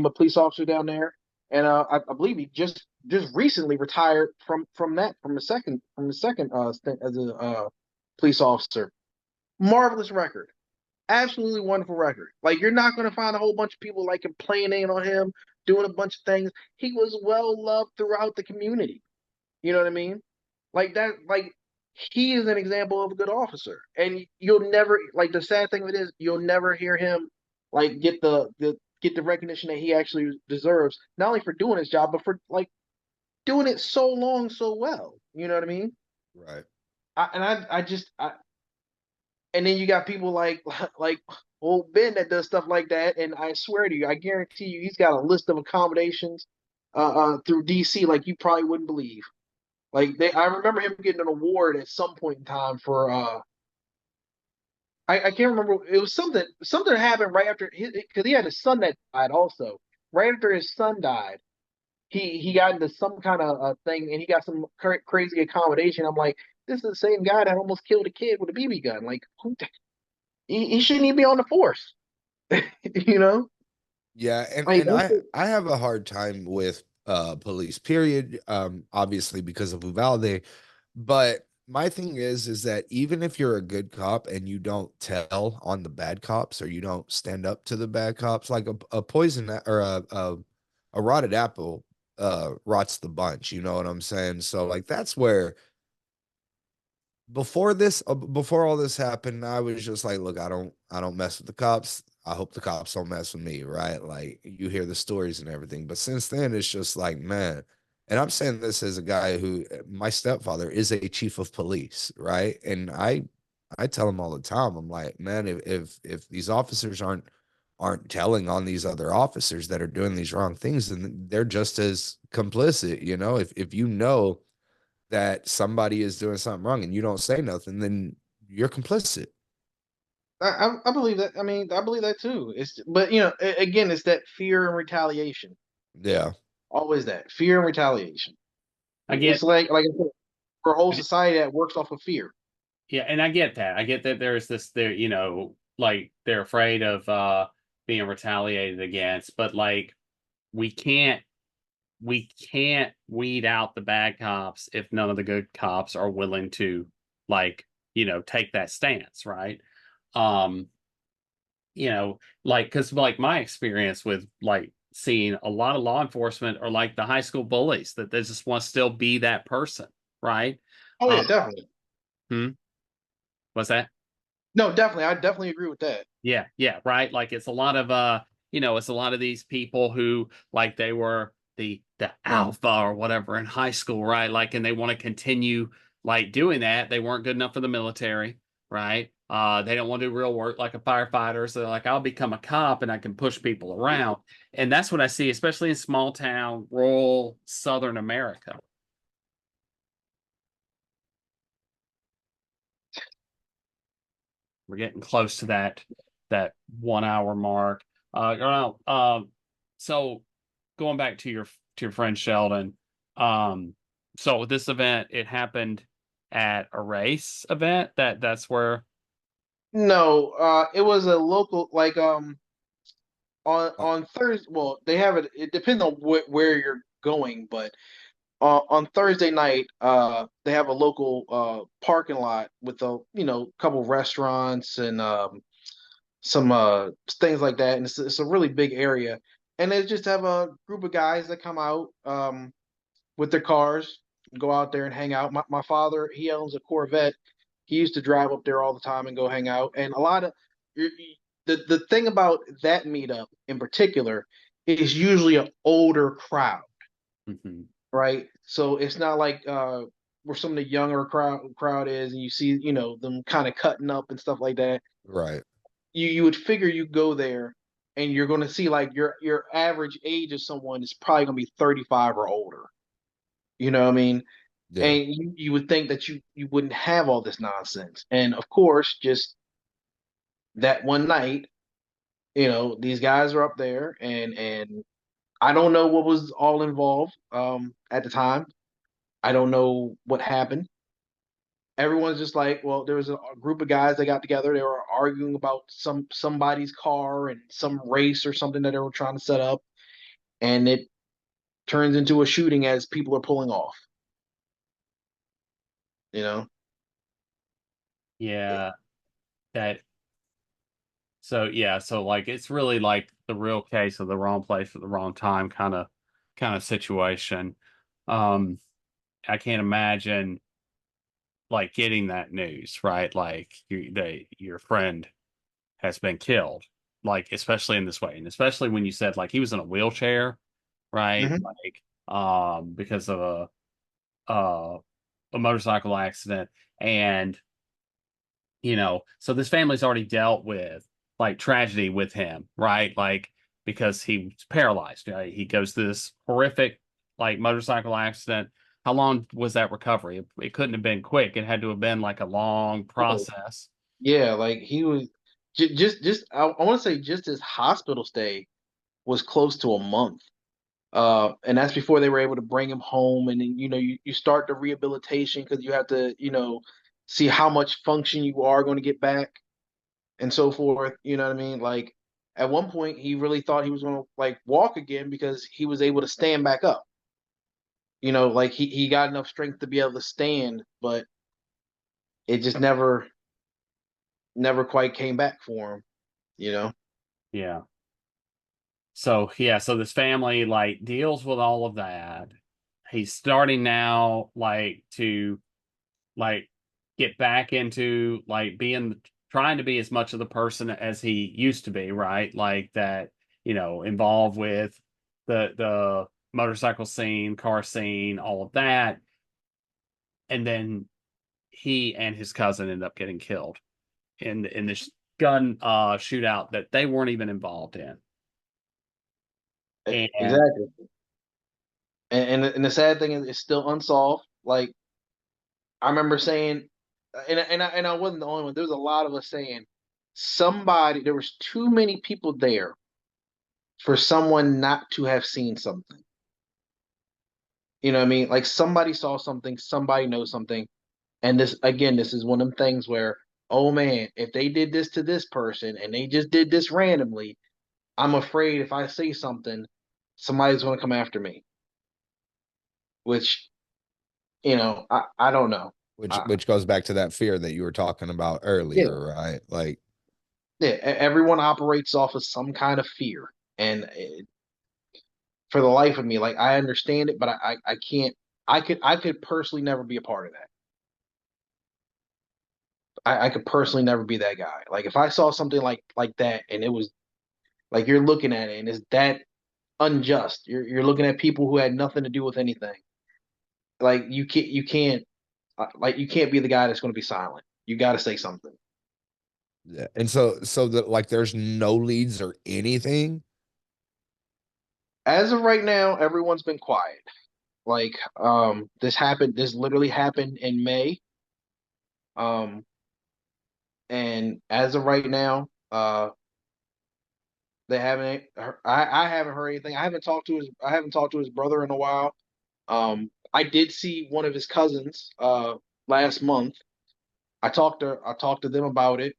a police officer down there, and I believe he just recently retired from that from the second stint as a police officer. Marvelous record, absolutely wonderful record. Like you're not going to find a whole bunch of people like complaining on him, doing a bunch of things. He was well loved throughout the community. You know what I mean? Like that. Like he is an example of a good officer, and you'll never like the sad thing of it is you'll never hear him like get the recognition that he actually deserves, not only for doing his job, but for like doing it so long so well. You know what I mean? Right. I just and then you got people like old Ben that does stuff like that, and I swear to you, I guarantee you, he's got a list of accommodations through DC like you probably wouldn't believe. I remember him getting an award at some point in time for I can't remember. It was something happened right after his because he had a son that died also. Right after his son died, he got into some kind of thing and he got some crazy accommodation. I'm like, this is the same guy that almost killed a kid with a BB gun. Like, he shouldn't even be on the force. You know, Yeah, like and I have a hard time with police, period. Obviously because of Uvalde. But my thing is that even if you're a good cop and you don't tell on the bad cops or you don't stand up to the bad cops, like a poison or a rotted apple rots the bunch, you know what I'm saying? So like that's where before all this happened, I was just like, look, I don't mess with the cops. I hope the cops don't mess with me, right? Like you hear the stories and everything. But since then, it's just like, man, and I'm saying this as a guy who my stepfather is a chief of police, right? And I tell him all the time, I'm like, man, if these officers aren't telling on these other officers that are doing these wrong things, and they're just as complicit. You know, if you know that somebody is doing something wrong and you don't say nothing, then you're complicit. I believe that. I mean, I believe that too. But again, it's that fear and retaliation. Yeah. Always that fear and retaliation. I It's get, like I said, for a whole society that works off of fear. yeah, and I get that. I get that there's this there, like they're afraid of being retaliated against, but like we can't we can't weed out the bad cops if none of the good cops are willing to like, take that stance, right? Um, like because like my experience with like seeing a lot of law enforcement are like the high school bullies that they just want to still be that person, right? Oh Um, yeah, definitely. hmm, what's that? No, definitely. I definitely agree with that. Yeah, yeah, right. Like it's a lot of it's a lot of these people who like they were the alpha or whatever in high school, right? Like and they want to continue like doing that. They weren't good enough for the military, right? They don't want to do real work like a firefighter. So they're like, I'll become a cop and I can push people around. And that's what I see, especially in small town, rural Southern America. We're getting close to that 1 hour mark. So going back to your friend Sheldon, um, so this event it happened at a race event that's where. No, it was a local like Uh, on Thursday. Well, they have it. It depends on where you're going, but on Thursday night, they have a local parking lot with a couple restaurants and some things like that, and it's a really big area. And they just have a group of guys that come out with their cars, go out there and hang out. My father, he owns a Corvette. He used to drive up there all the time and go hang out. And a lot of the thing about that meetup in particular is usually an older crowd, Mhm. right? So it's not like where some of the younger crowd is, and you see them kind of cutting up and stuff like that. right. You would figure you go there and you're going to see like your average age of someone is probably going to be 35 or older. You know what I mean? Yeah. And you would think that you wouldn't have all this nonsense. And of course, just that one night, these guys are up there and I don't know what was all involved at the time. I don't know what happened. Everyone's just like, well, there was a group of guys that got together. They were arguing about somebody's car and some race or something that they were trying to set up, and it turns into a shooting as people are pulling off. You know, Yeah, that so yeah, so like it's really like the real case of the wrong place at the wrong time kind of situation. Um, I can't imagine like getting that news, right? Like your friend has been killed, like especially in this way, and especially when you said like he was in a wheelchair, right? hmm Like because of uh, a motorcycle accident, and so this family's already dealt with like tragedy with him, right? Like because he was paralyzed, right? He goes through this horrific like motorcycle accident. How long was that recovery? It couldn't have been quick. It had to have been like a long process. yeah, like he was just I want to say just his hospital stay was close to a month. And that's before they were able to bring him home. And then, you start the rehabilitation because you have to, see how much function you are going to get back and so forth. You know what I mean? Like at one point, he really thought he was going to like walk again because he was able to stand back up. Like he got enough strength to be able to stand, but it just never quite came back for him. You know? Yeah. So yeah, so this family like deals with all of that. He's starting now like to like get back into like being trying to be as much of the person as he used to be, right? Like that, involved with the motorcycle scene, car scene, all of that. And then he and his cousin end up getting killed in this gun shootout that they weren't even involved in. And Exactly. And the sad thing is, it's still unsolved. Like, I remember saying, and I wasn't the only one. There was a lot of us saying there was too many people there for someone not to have seen something. You know what I mean? Like, somebody saw something, somebody knows something. And this is one of them things where, oh man, if they did this to this person and they just did this randomly, I'm afraid if I say something, somebody's going to come after me. Which, I don't know. Which goes back to that fear that you were talking about Yeah, earlier, right? Like, everyone operates off of some kind of fear, and for the life of me, like, I understand it, but I can't. I could personally never be a part of that. I could personally never be that guy. Like, if I saw something like that, and it was like, you're looking at it and it's that unjust. You're looking at people who had nothing to do with anything. Like, you can't be the guy that's going to be silent. You got to say something. yeah. And so that, like, there's no leads or anything. As of right now, everyone's been quiet. Like, this literally happened in May. Um, and as of right now, they haven't. I haven't heard anything. I haven't talked to his brother in a while. I did see one of his cousins last month. I talked to them about it,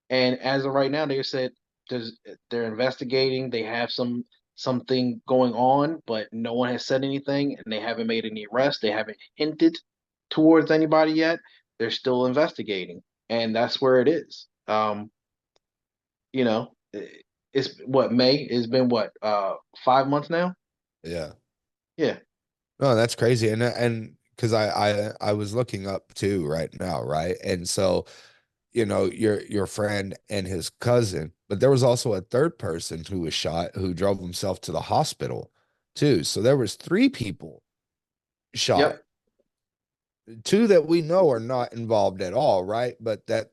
and as of right now, they said there's they're investigating. They have something going on, but no one has said anything, and they haven't made any arrests. They haven't hinted towards anybody yet. They're still investigating, and that's where it is. You know, it's what May. It's been what 5 months now. Yeah. Yeah. No, that's crazy. And because I was looking up too right now, right? And so, your friend and his cousin, but there was also a third person who was shot who drove himself to the hospital too. So there was three people shot. Yep. Two that we know are not involved at all, right? But that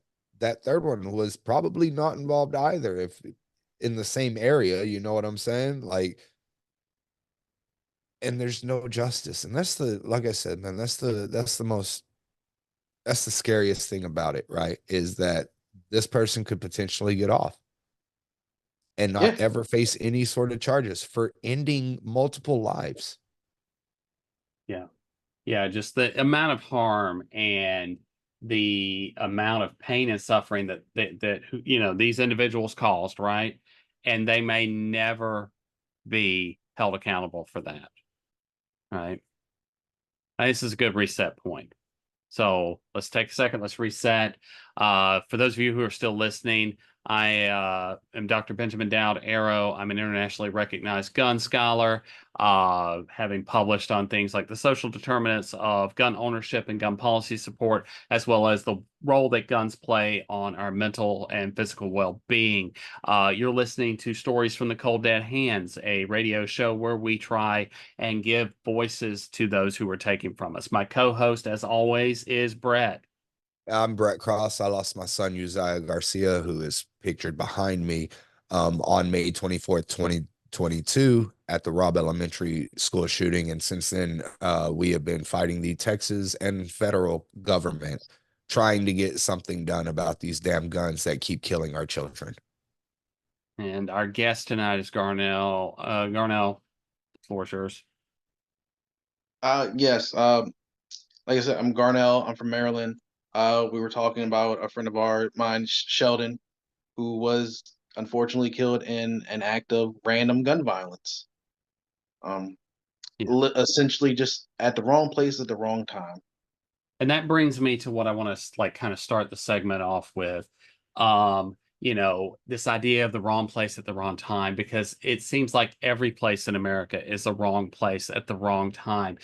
third one was probably not involved either, if in the same area, you know what I'm saying? Like, and there's no justice. And that's like I said, man, that's the scariest thing about it, right? Is that this person could potentially get off and not Yeah. ever face any sort of charges for ending multiple lives. yeah. Yeah, just the amount of harm and the amount of pain and suffering that these individuals caused, right? And they may never be held accountable for that, right? This is a good reset point. So let's take a second. Let's reset. For those of you who are still listening, I am Dr. Benjamin Dowd-Arrow. I'm an internationally recognized gun scholar, having published on things like the social determinants of gun ownership and gun policy support, as well as the role that guns play on our mental and physical well-being. You're listening to Stories from the Cold Dead Hands, a radio show where we try and give voices to those who are taken from us. My co-host, as always, is Brett. I'm Brett Cross. I lost my son Uzziah Garcia, who is pictured behind me, on May 24th, 2022, at the Robb Elementary School shooting. And since then, we have been fighting the Texas and federal government, trying to get something done about these damn guns that keep killing our children. And our guest tonight is Garnell. Garnell, the floor is yours. Yes. Like I said, I'm Garnell. I'm from Maryland. We were talking about a friend of mine, Sheldon, who was unfortunately killed in an act of random gun violence. Um, Yeah. Essentially just at the wrong place at the wrong time. And that brings me to what I want to like kind of start the segment off with. This idea of the wrong place at the wrong time, because it seems like every place in America is the wrong place at the wrong time.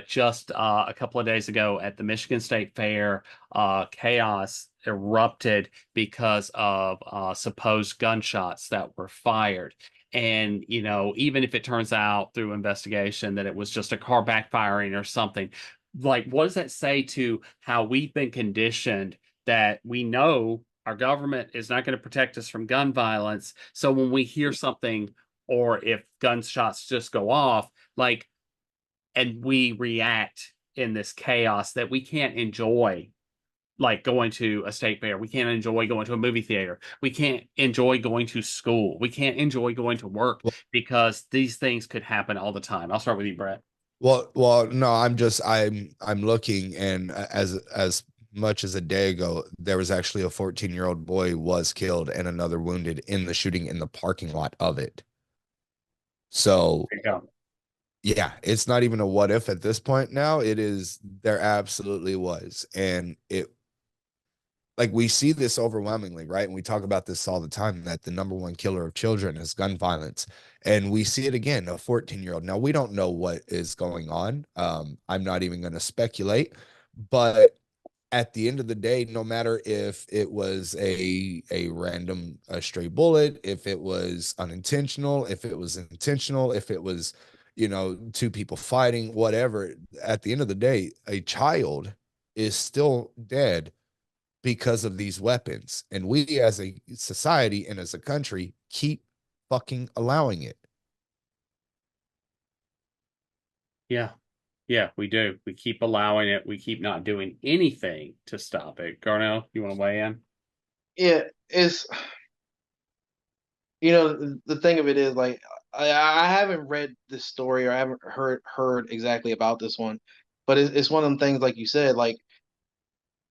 Just a couple of days ago at the Michigan State Fair, chaos erupted because of supposed gunshots that were fired. And, even if it turns out through investigation that it was just a car backfiring or something, like, what does that say to how we've been conditioned that we know Our government is not going to protect us from gun violence. So when we hear something, or if gunshots just go off, like, and we react in this chaos, that we can't enjoy, like going to a state fair. We can't enjoy going to a movie theater. We can't enjoy going to school. We can't enjoy going to work because these things could happen all the time. I'll start with you, Brett. No, I'm looking, and as much as a day ago, there was actually a 14-year-old boy was killed and another wounded in the shooting in the parking lot of it. So There you go. yeah, it's not even a what if at this point now. It is, there absolutely was. And it, like, we see this overwhelmingly, right? And we talk about this all the time, that the number one killer of children is gun violence. And we see it again, a 14-year-old. Now, we don't know what is going on. I'm not even going to speculate, but at the end of the day, no matter if it was a random stray bullet, if it was unintentional, if it was intentional, if it was, two people fighting, whatever, at the end of the day, a child is still dead because of these weapons. And we as a society and as a country keep fucking allowing it. Yeah. Yeah, we do. We keep allowing it. We keep not doing anything to stop it. Garnell, you want to weigh in? Yeah, it's the thing of it is, like, I haven't read this story, or I haven't heard exactly about this one, but it's one of them things, like you said, like,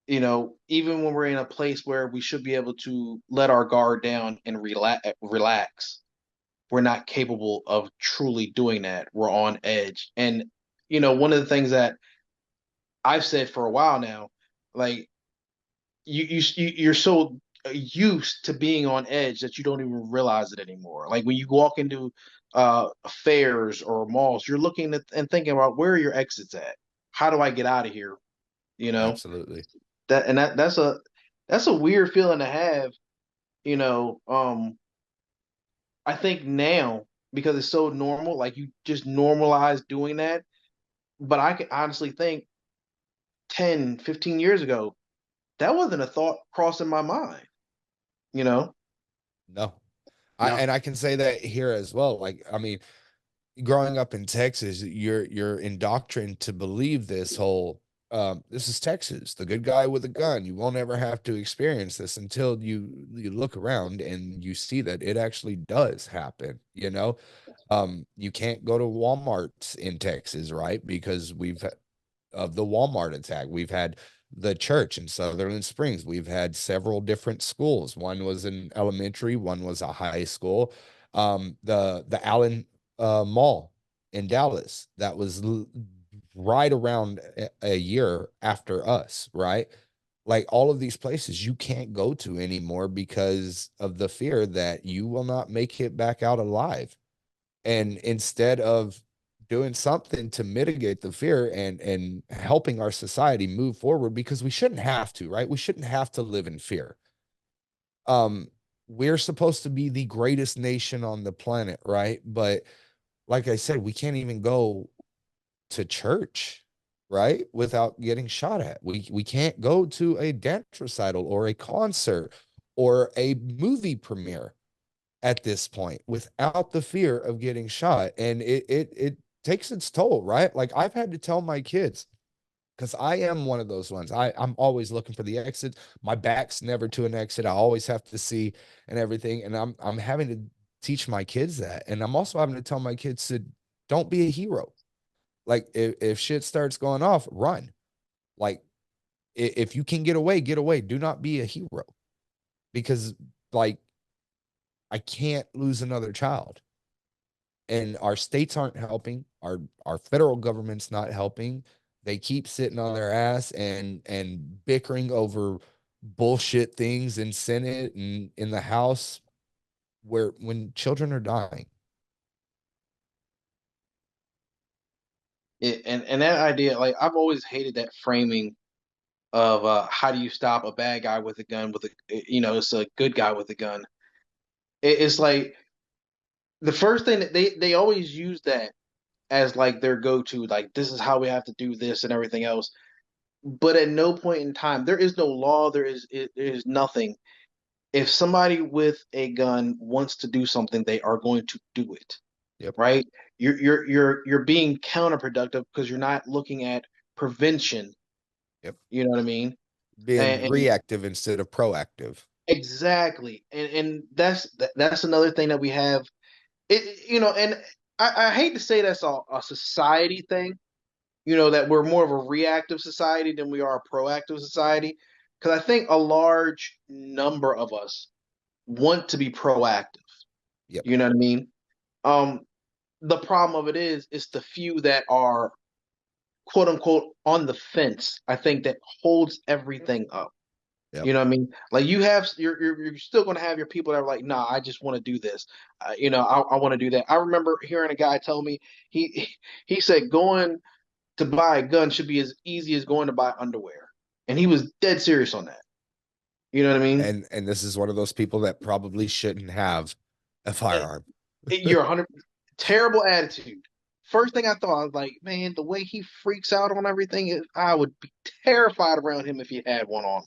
even when we're in a place where we should be able to let our guard down and relax, we're not capable of truly doing that. We're on edge. And one of the things that I've said for a while now, like, you're so used to being on edge that you don't even realize it anymore. Like, when you walk into fairs or malls, you're looking at and thinking about, where are your exits at? How do I get out of here? You know Absolutely. that's a weird feeling to have. You know, um, I think now, because it's so normal, like, you just normalize doing that. But I can honestly think 10, 15 years ago, that wasn't a thought crossing my mind, you know? No. No. And I can say that here as well. Like, I mean, growing up in Texas, you're indoctrinated to believe this whole, this is Texas, the good guy with a gun. You won't ever have to experience this until you look around and you see that it actually does happen. You can't go to Walmart in Texas, right? Because of the Walmart attack. We've had the church in Sutherland Springs. We've had several different schools. One was an elementary, one was a high school. The Allen Mall in Dallas, that was right around a year after us, right? Like, all of these places you can't go to anymore because of the fear that you will not make it back out alive. And instead of doing something to mitigate the fear and helping our society move forward, because we shouldn't have to, right? We shouldn't have to live in fear. We're supposed to be the greatest nation on the planet, right? But like I said, we can't even go to church, right, without getting shot at. We can't go to a dance recital or a concert or a movie premiere at this point without the fear of getting shot. And it takes its toll, right? Like, I've had to tell my kids, because I am one of those ones. I'm always looking for the exit. My back's never to an exit. I always have to see and everything. And I'm having to teach my kids that. And I'm also having to tell my kids to don't be a hero. Like, if shit starts going off, run. Like, if you can get away, get away. Do not be a hero. Because, like, I can't lose another child. And our states aren't helping. Our federal government's not helping. They keep sitting on their ass and bickering over bullshit things in Senate and in the House, where when children are dying. And that idea, like, I've always hated that framing of, how do you stop a bad guy with a gun, it's a good guy with a gun. It's like, the first thing that they always use that as, like, their go-to, like, this is how we have to do this and everything else. But at no point in time, there is no law, there is nothing if somebody with a gun wants to do something, they are going to do it, Yep. right? You're being counterproductive because you're not looking at prevention. Yep. You know what I mean? Being And reactive instead of proactive. exactly, and that's another thing that we have. And I hate to say that's a society thing. That we're more of a reactive society than we are a proactive society. Because I think a large number of us want to be proactive. Yep. You know what I mean? Um, the problem of it is, it's the few that are quote unquote on the fence. I think that holds everything up. Yep. You know what I mean? Like you're still going to have your people that are like, nah, I just want to do this. I want to do that. I remember hearing a guy tell me he he said going to buy a gun should be as easy as going to buy underwear, and he was dead serious on that. You know what I mean? And this is one of those people that probably shouldn't have a firearm. You're 100 terrible attitude. First thing I thought, I was like, man, the way he freaks out on everything, I would be terrified around him if he had one on.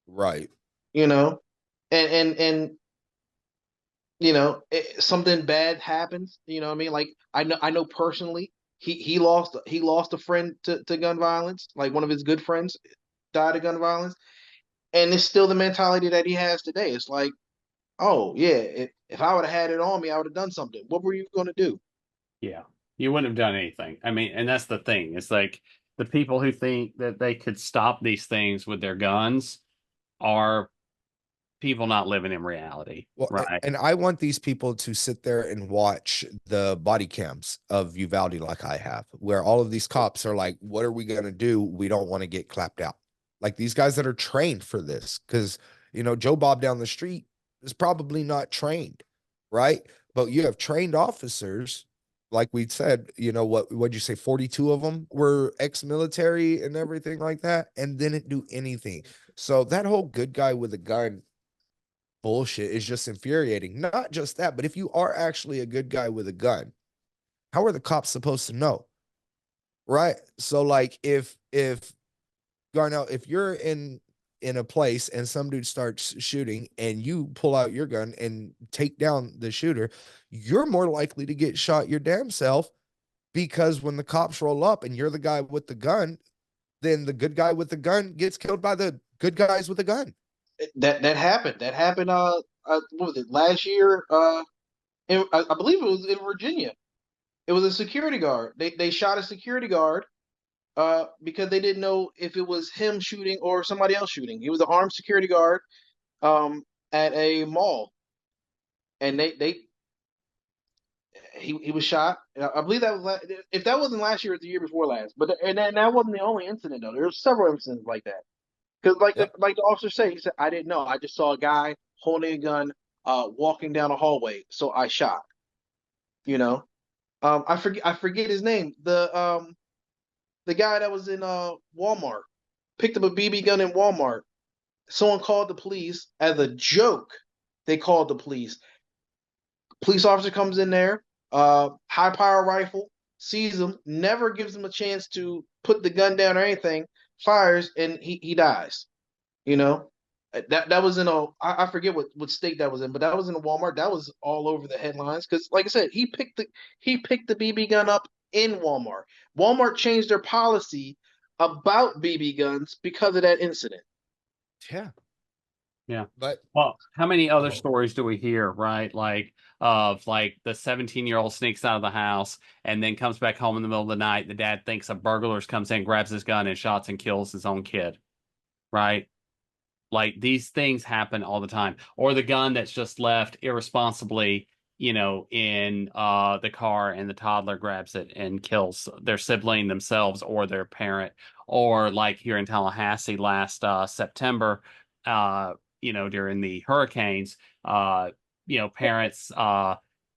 Right. You know, and something bad happens. You know what I mean? Like I know personally, he lost a friend to gun violence. Like one of his good friends died of gun violence, and it's still the mentality that he has today. It's like, oh yeah, if I would have had it on me, I would have done something. What were you going to do? Yeah. You wouldn't have done anything. I mean, and that's the thing. It's like the people who think that they could stop these things with their guns are people not living in reality, Well, right? and I want these people to sit there and watch the body cams of Uvalde like I have, where all of these cops are like, what are we going to do? We don't want to get clapped out. Like these guys that are trained for this, because, Joe Bob down the street is probably not trained, right? But you have trained officers, like we said, what'd you say? 42 of them were ex-military and everything like that, and didn't do anything. So that whole good guy with a gun bullshit is just infuriating. Not just that, but if you are actually a good guy with a gun, how are the cops supposed to know? Right? So like if Garnell, if you're in a place and some dude starts shooting and you pull out your gun and take down the shooter, you're more likely to get shot your damn self, because when the cops roll up and you're the guy with the gun, then the good guy with the gun gets killed by the good guys with the gun. That happened. That happened. What was it? Last year. I believe it was in Virginia. It was a security guard. They shot a security guard because they didn't know if it was him shooting or somebody else shooting. He was an armed security guard um, at a mall, and he was shot. I believe that was if that wasn't last year, it's the year before last. But that wasn't the only incident though. There were several incidents like that. Because Yep. like the officer said, he said, I didn't know. I just saw a guy holding a gun, walking down a hallway, so I shot. You know, I forget his name. The guy that was in Walmart picked up a BB gun in Walmart. Someone called the police as a joke. They called the police. Police officer comes in there, high power rifle, sees him, never gives him a chance to put the gun down or anything, fires, and he dies. You know, that was in I forget what state that was in, but that was in a Walmart. That was all over the headlines because, like I said, he picked the BB gun up in Walmart. Walmart changed their policy about BB guns because of that incident. Yeah. Yeah. But Well, how many other oh, stories do we hear, right? Like of like the 17-year-old sneaks out of the house and then comes back home in the middle of the night. The dad thinks a burglar comes in, grabs his gun and shots and kills his own kid, right? Like these things happen all the time. Or the gun that's just left irresponsibly, in the car and the toddler grabs it and kills their sibling, themselves, or their parent. Or like here in Tallahassee last September, during the hurricanes, parents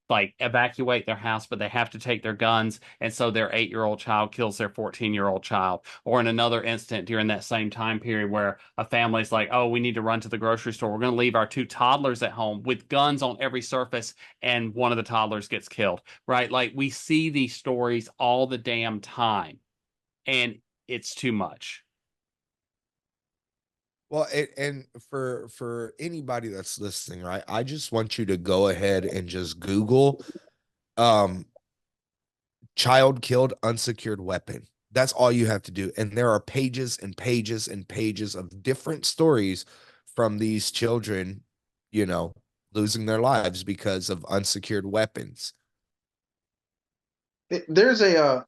like evacuate their house, but they have to take their guns. And so their 8-year-old child kills their 14-year-old child. Or in another instant during that same time period where a family's like, oh, we need to run to the grocery store. We're going to leave our 2 toddlers at home with guns on every surface. And one of the toddlers gets killed, right? Like we see these stories all the damn time and it's too much. Well, and for anybody that's listening, right? I just want you to go ahead and just Google um child killed unsecured weapon. That's all you have to do. And there are pages and pages and pages of different stories from these children, you know, losing their lives because of unsecured weapons. There's a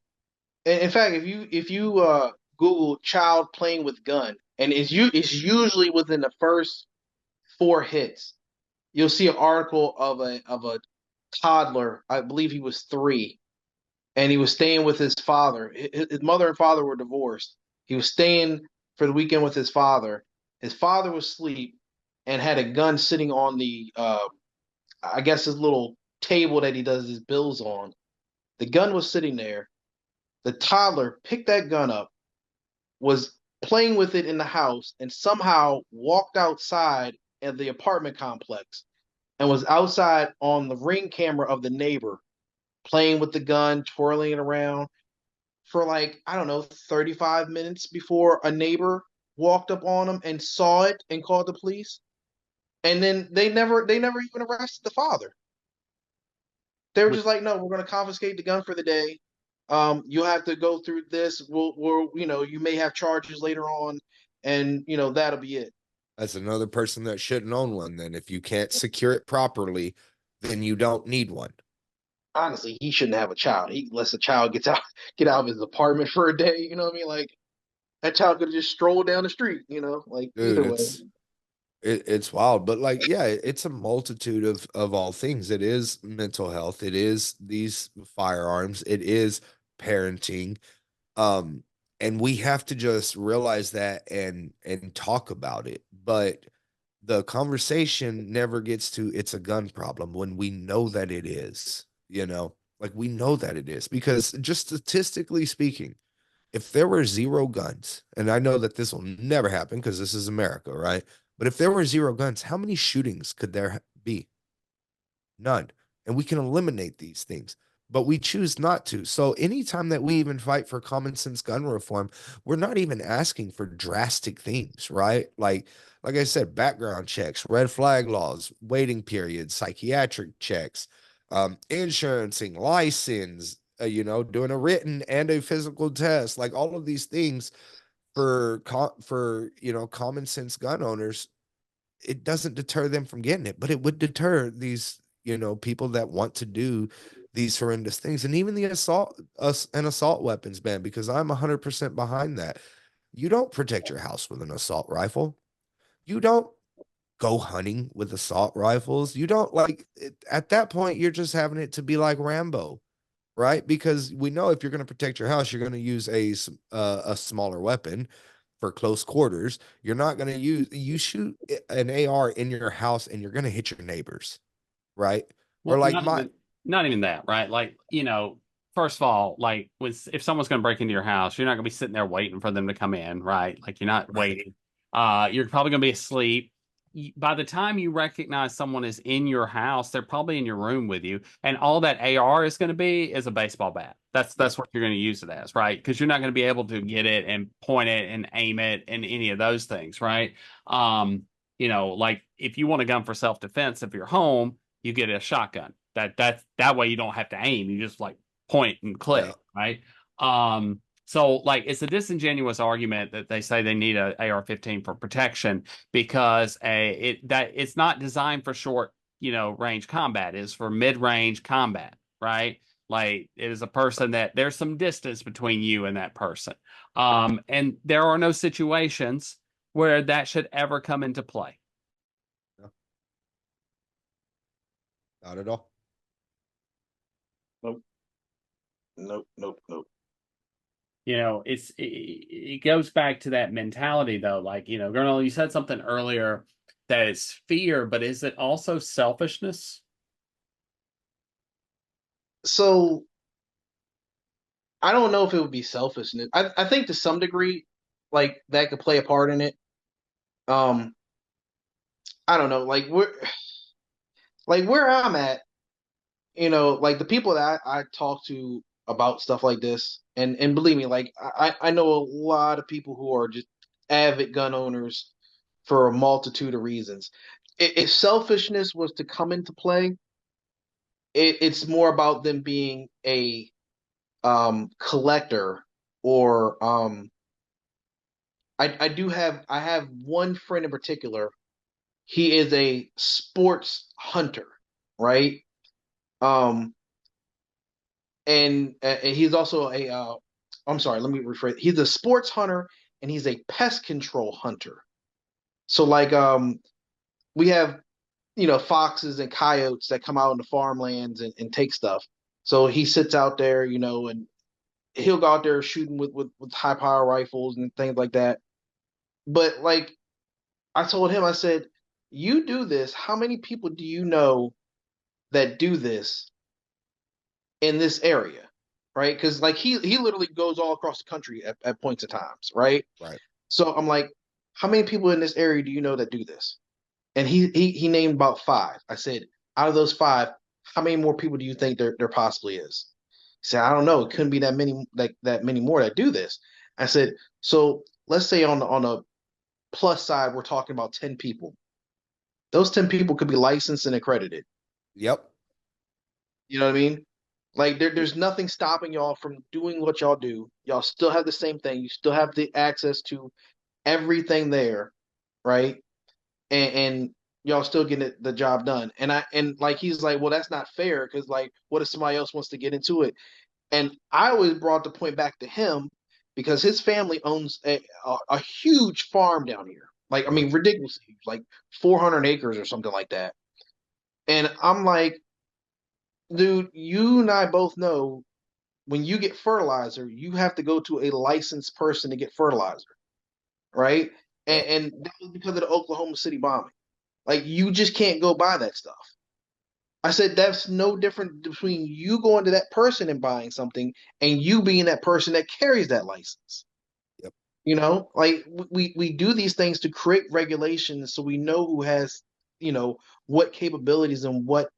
in fact, if you Google child playing with gun, and it's usually within the first four hits, you'll see an article of a toddler. I believe he was 3, and he was staying with his father. His mother and father were divorced. He was staying for the weekend with his father. His father was asleep and had a gun sitting on the I guess his little table that he does his bills on. The gun was sitting there. The toddler picked that gun up, was playing with it in the house, and somehow walked outside of the apartment complex and was outside on the ring camera of the neighbor, playing with the gun, twirling it around for like, I don't know, 35 minutes before a neighbor walked up on him and saw it and called the police. And then they never even arrested the father. They were Which just like, no, we're going to confiscate the gun for the day. You'll have to go through this. You may have charges later on, and that'll be it. That's another person that shouldn't own one. Then, if you can't secure it properly, then you don't need one. Honestly, he shouldn't have a child. He lets a child get out of his apartment for a day. You know what I mean? Like that child could have just strolled down the street. Like Dude, either way. it's wild, but like, yeah, it's a multitude of all things. It is mental health, it is these firearms, it is parenting. Um, and we have to just realize that and talk about it. But the conversation never gets to it's a gun problem when we know that it is, like we know that it is because just statistically speaking, if there were zero guns, and I know that this will never happen because this is America, right? But if there were zero guns, how many shootings could there be? None. And we can eliminate these things, but we choose not to. So anytime that we even fight for common sense gun reform, we're not even asking for drastic things, right? Like I said, background checks, red flag laws, waiting periods, psychiatric checks, insurancing, license, doing a written and a physical test, like all of these things for common sense gun owners. It doesn't deter them from getting it, but it would deter these people that want to do these horrendous things. And even the assault weapons ban, because I'm 100% behind that. You don't protect your house with an assault rifle. You don't go hunting with assault rifles. You don't at that point you're just having it to be like Rambo, right? Because we know if you're going to protect your house, you're going to use a smaller weapon for close quarters. You're not going to you shoot an AR in your house and you're going to hit your neighbors, right? Or well, like my not even that, right? Like, first of all, like if someone's going to break into your house, you're not going to be sitting there waiting for them to come in, right? Like you're not right. waiting. You're probably going to be asleep. By the time you recognize someone is in your house, they're probably in your room with you, and all that AR is going to be is a baseball bat. That's Yep. what you're going to use it as, right? Because you're not going to be able to get it and point it and aim it and any of those things, right? Like if you want a gun for self-defense, if you're home, you get a shotgun. That way you don't have to aim. You just like point and Yeah. click, right? So like it's a disingenuous argument that they say they need a AR-15 for protection because it's not designed for short, range combat. It's for mid-range combat, right? Like it is a person that there's some distance between you and that person. And there are no situations where that should ever come into play. No, not at all. Nope. Nope. Nope. Nope. It goes back to that mentality though. Like, Garnell, you said something earlier that it's fear, but is it also selfishness? So I don't know if it would be selfishness. I think to some degree, like that could play a part in it. Um, I don't know, like where I'm at, like the people that I talk to about stuff like this, and believe me, like I know a lot of people who are just avid gun owners, for a multitude of reasons. If selfishness was to come into play, it's more about them being a collector or I have one friend in particular. He is a sports hunter, right? Um, and he's also a I'm sorry, let me rephrase. He's a sports hunter and he's a pest control hunter. So like we have foxes and coyotes that come out in the farmlands and take stuff. So he sits out there, and he'll go out there shooting with high power rifles and things like that. But like I told him, I said, you do this. How many people do you know that do this in this area? Right? Because like he literally goes all across the country at points of times, right? Right. So I'm like, how many people in this area do you know that do this? And he named about five. I said, out of those five, how many more people do you think there possibly is? He said, I don't know. It couldn't be that many that many more that do this. I said, so let's say on a plus side, we're talking about 10 people. Those 10 people could be licensed and accredited. Yep. You know what I mean? Like there's nothing stopping y'all from doing what y'all do. Y'all still have the same thing. You still have the access to everything there, right? And y'all still getting the job done. And like he's like, well, that's not fair because like, what if somebody else wants to get into it? And I always brought the point back to him because his family owns a huge farm down here. Like, I mean, ridiculously huge, like 400 acres or something like that. And I'm like, dude, you and I both know when you get fertilizer, you have to go to a licensed person to get fertilizer, right? Yep. And that was because of the Oklahoma City bombing. Like, you just can't go buy that stuff. I said that's no different between you going to that person and buying something and you being that person that carries that license. Yep. Like we do these things to create regulations so we know who has, what capabilities and what,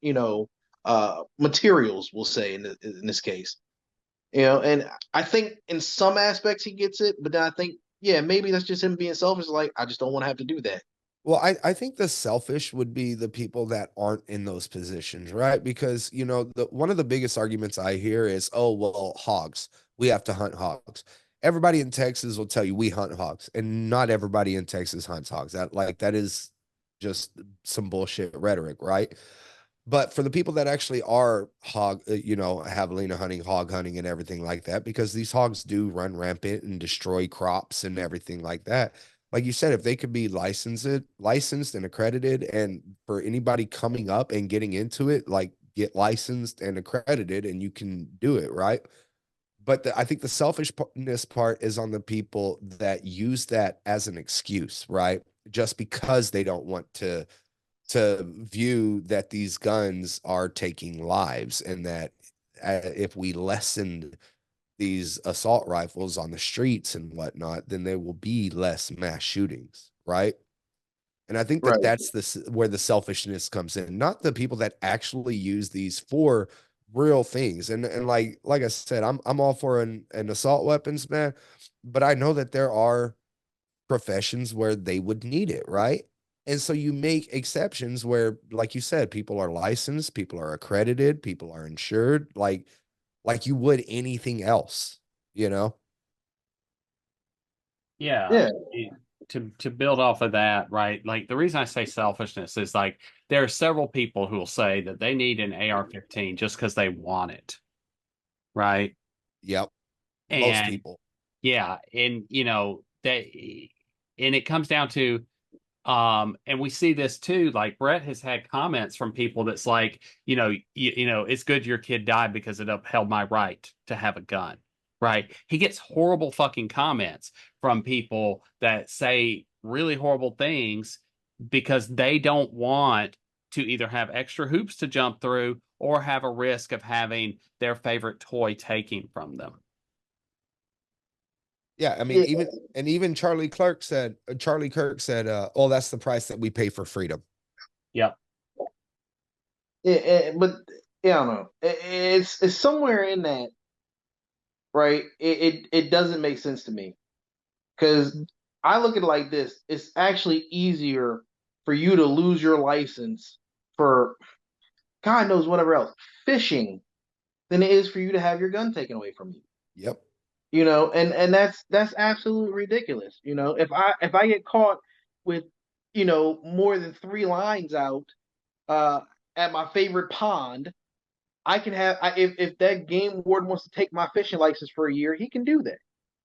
materials we'll say in this case. And I think in some aspects he gets it, but then I think, yeah, maybe that's just him being selfish. Like, I just don't want to have to do that. Well, I think the selfish would be the people that aren't in those positions, right? Because, one of the biggest arguments I hear is, oh, well, hogs, we have to hunt hogs. Everybody in Texas will tell you we hunt hogs, and not everybody in Texas hunts hogs. That is just some bullshit rhetoric, right? But for the people that actually are javelina hunting, hog hunting, and everything like that, because these hogs do run rampant and destroy crops and everything like that. Like you said, if they could be licensed and accredited, and for anybody coming up and getting into it, like get licensed and accredited, and you can do it, right? But I think the selfishness part is on the people that use that as an excuse, right? Just because they don't want to view that these guns are taking lives, and that if we lessened these assault rifles on the streets and whatnot, then there will be less mass shootings, right? And I think that Right. that's where the selfishness comes in, not the people that actually use these for real things. And like I said, I'm all for an assault weapons, man, but I know that there are professions where they would need it, right? And so you make exceptions where, like you said, people are licensed, people are accredited, people are insured, like you would anything else, you know? Yeah. Yeah. To build off of that, right? Like the reason I say selfishness is like there are several people who will say that they need an AR-15 just because they want it, right? Yep. Most And people. yeah, and that, and it comes down to and we see this too, like Brett has had comments from people that's like, it's good your kid died because it upheld my right to have a gun, right? He gets horrible fucking comments from people that say really horrible things because they don't want to either have extra hoops to jump through or have a risk of having their favorite toy taken from them. Yeah, I mean, Yeah. even Charlie Kirk said, oh, that's the price that we pay for freedom. Yep. Yeah, but yeah, I don't know. It's somewhere in that, right? It doesn't make sense to me because I look at it like this. It's actually easier for you to lose your license for God knows whatever else, fishing, than it is for you to have your gun taken away from you. Yep. And that's absolutely ridiculous. If I get caught with, more than 3 lines out uh at my favorite pond, I can have if that game warden wants to take my fishing license for a year, he can do that.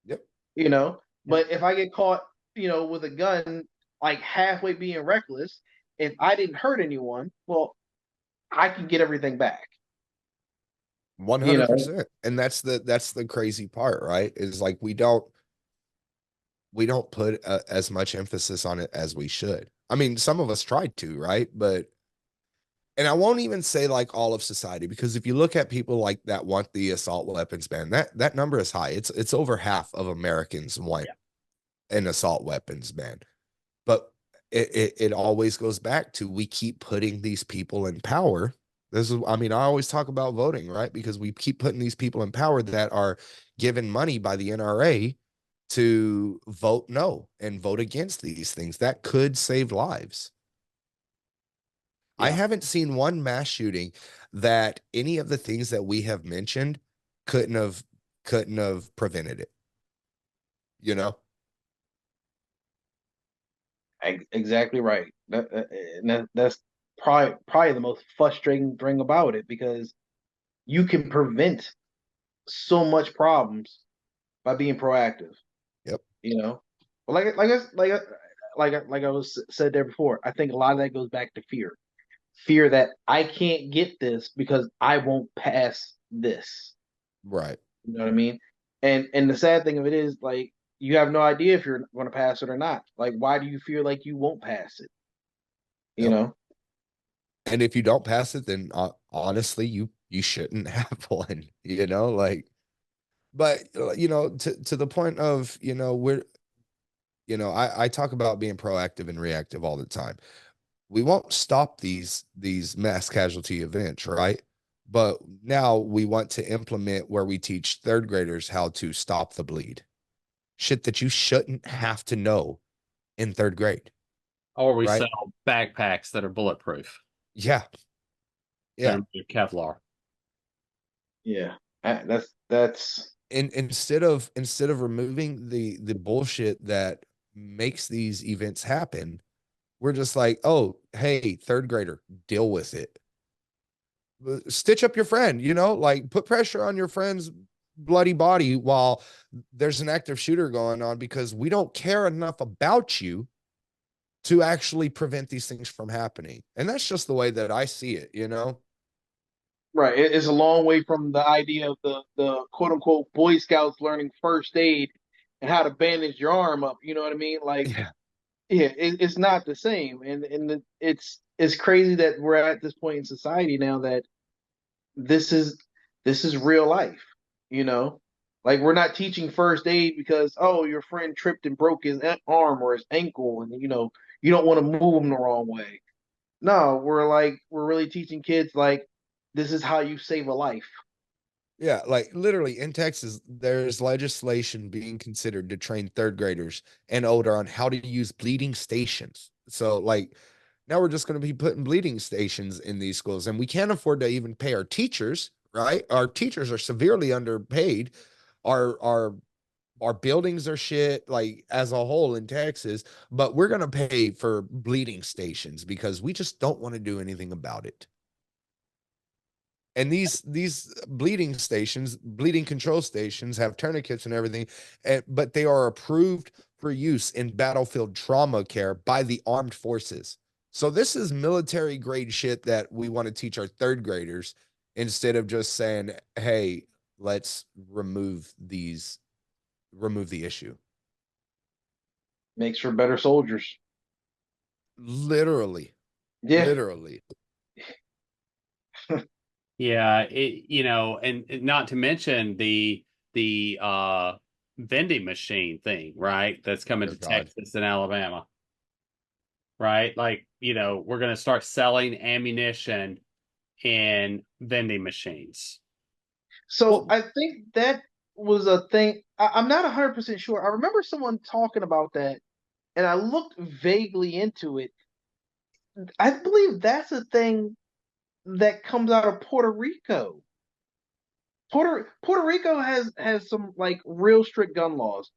Yep. You know, Yep. but if I get caught, with a gun like halfway being reckless, if I didn't hurt anyone, well, I can get everything back. You know, 100%. And that's the crazy part, right? Is like we don't put as much emphasis on it as we should. I mean, some of us tried to, right? But and I won't even say like all of society, because if you look at people like that want the assault weapons ban, that number is high. It's over half of Americans want an assault weapons ban. But it always goes back to, we keep putting these people in power. I mean, I always talk about voting, right? Because we keep putting these people in power that are given money by the NRA to vote no and vote against these things that could save lives. I Yeah. haven't seen one mass shooting that any of the things that we have mentioned couldn't have prevented it. You know? exactly right. That's probably the most frustrating thing about it, because you can prevent so much problems by being proactive. Yep. But like I was said there before, I think a lot of that goes back to fear that I can't get this because I won't pass this. Right. You know what I mean? And the sad thing of it is, like, you have no idea if you're going to pass it or not. Like, why do you feel like you won't pass it? You Yep. know? And if you don't pass it, then honestly, you shouldn't have one, like, but to the point of, I talk about being proactive and reactive all the time. We won't stop these mass casualty events, right? But now we want to implement where we teach third graders how to stop the bleed. Shit that you shouldn't have to know in third grade, Or we right? sell backpacks that are bulletproof, Yeah. that Yeah. are made of Kevlar. Yeah. That's And instead of removing the bullshit that makes these events happen, we're just like, oh, hey, third grader, deal with it. Stitch up your friend, like, put pressure on your friend's bloody body while there's an active shooter going on, because we don't care enough about you to actually prevent these things from happening. And that's just the way that I see it. right. It's a long way from the idea of the quote unquote Boy Scouts learning first aid and how to bandage your arm up. You know what I mean? Like, Yeah. yeah, it's not the same, and it's crazy that we're at this point in society now that this is this is real life, you know? Like, we're not teaching first aid because, oh, your friend tripped and broke his arm or his ankle, and you don't want to move him the wrong way. No, we're really teaching kids, like, this is how you save a life. Yeah, like literally in Texas, there's legislation being considered to train third graders and older on how to use bleeding stations. So, like, now we're just going to be putting bleeding stations in these schools, and we can't afford to even pay our teachers, right? Our teachers are severely underpaid. Our buildings are shit, like, as a whole in Texas, but we're going to pay for bleeding stations because we just don't want to do anything about it. And these bleeding control stations have tourniquets and everything, but they are approved for use in battlefield trauma care by the armed forces. So this is military grade shit that we want to teach our third graders, instead of just saying, hey, let's remove the issue. Makes for better soldiers. Literally. Yeah. Literally. Yeah, and not to mention the vending machine thing, right? That's coming Oh to God. Texas and Alabama, right? Like, we're going to start selling ammunition in vending machines. So Well, I think that was a thing. I'm not 100% sure. I remember someone talking about that and I looked vaguely into it. I believe that's a thing that comes out of Puerto Rico. Puerto Rico has some like real strict gun laws.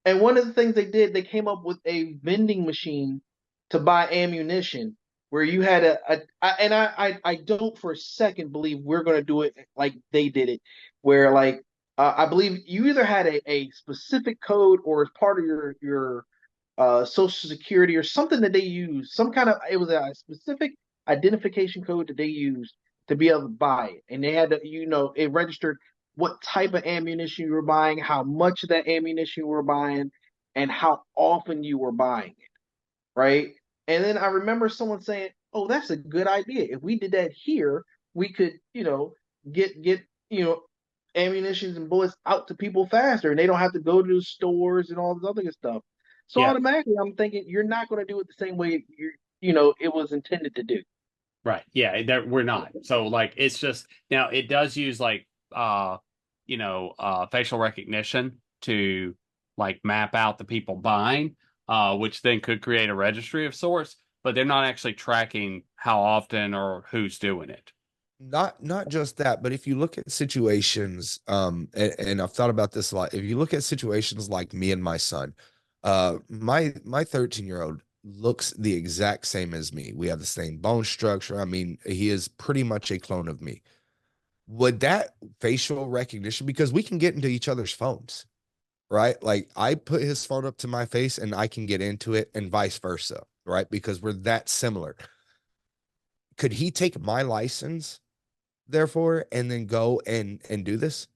And one of the things they did, they came up with a vending machine to buy ammunition where you had I don't for a second believe we're going to do it like they did it, where like I believe you either had a specific code or as part of your social security or something that they use, some kind of it was a specific identification code that they used to be able to buy it. And they had to, it registered what type of ammunition you were buying, how much of that ammunition you were buying, and how often you were buying it, right? And then I remember someone saying, "Oh, that's a good idea. If we did that here, we could, get ammunitions and bullets out to people faster, and they don't have to go to the stores and all this other good stuff." So Yeah, automatically, I'm thinking you're not going to do it the same way it was intended to do. right. Yeah, we're not. So like it's just now it does use like facial recognition to like map out the people buying, which then could create a registry of sorts, but they're not actually tracking how often or who's doing it. Not just that, but if you look at situations, and I've thought about this a lot. If you look at situations like me and my son, my 13-year-old looks the exact same as me. We have the same bone structure. I mean, he is pretty much a clone of me. Would that facial recognition, because we can get into each other's phones, right? Like I put his phone up to my face and I can get into it and vice versa, right? Because we're that similar. Could he take my license, therefore, and then go and do this?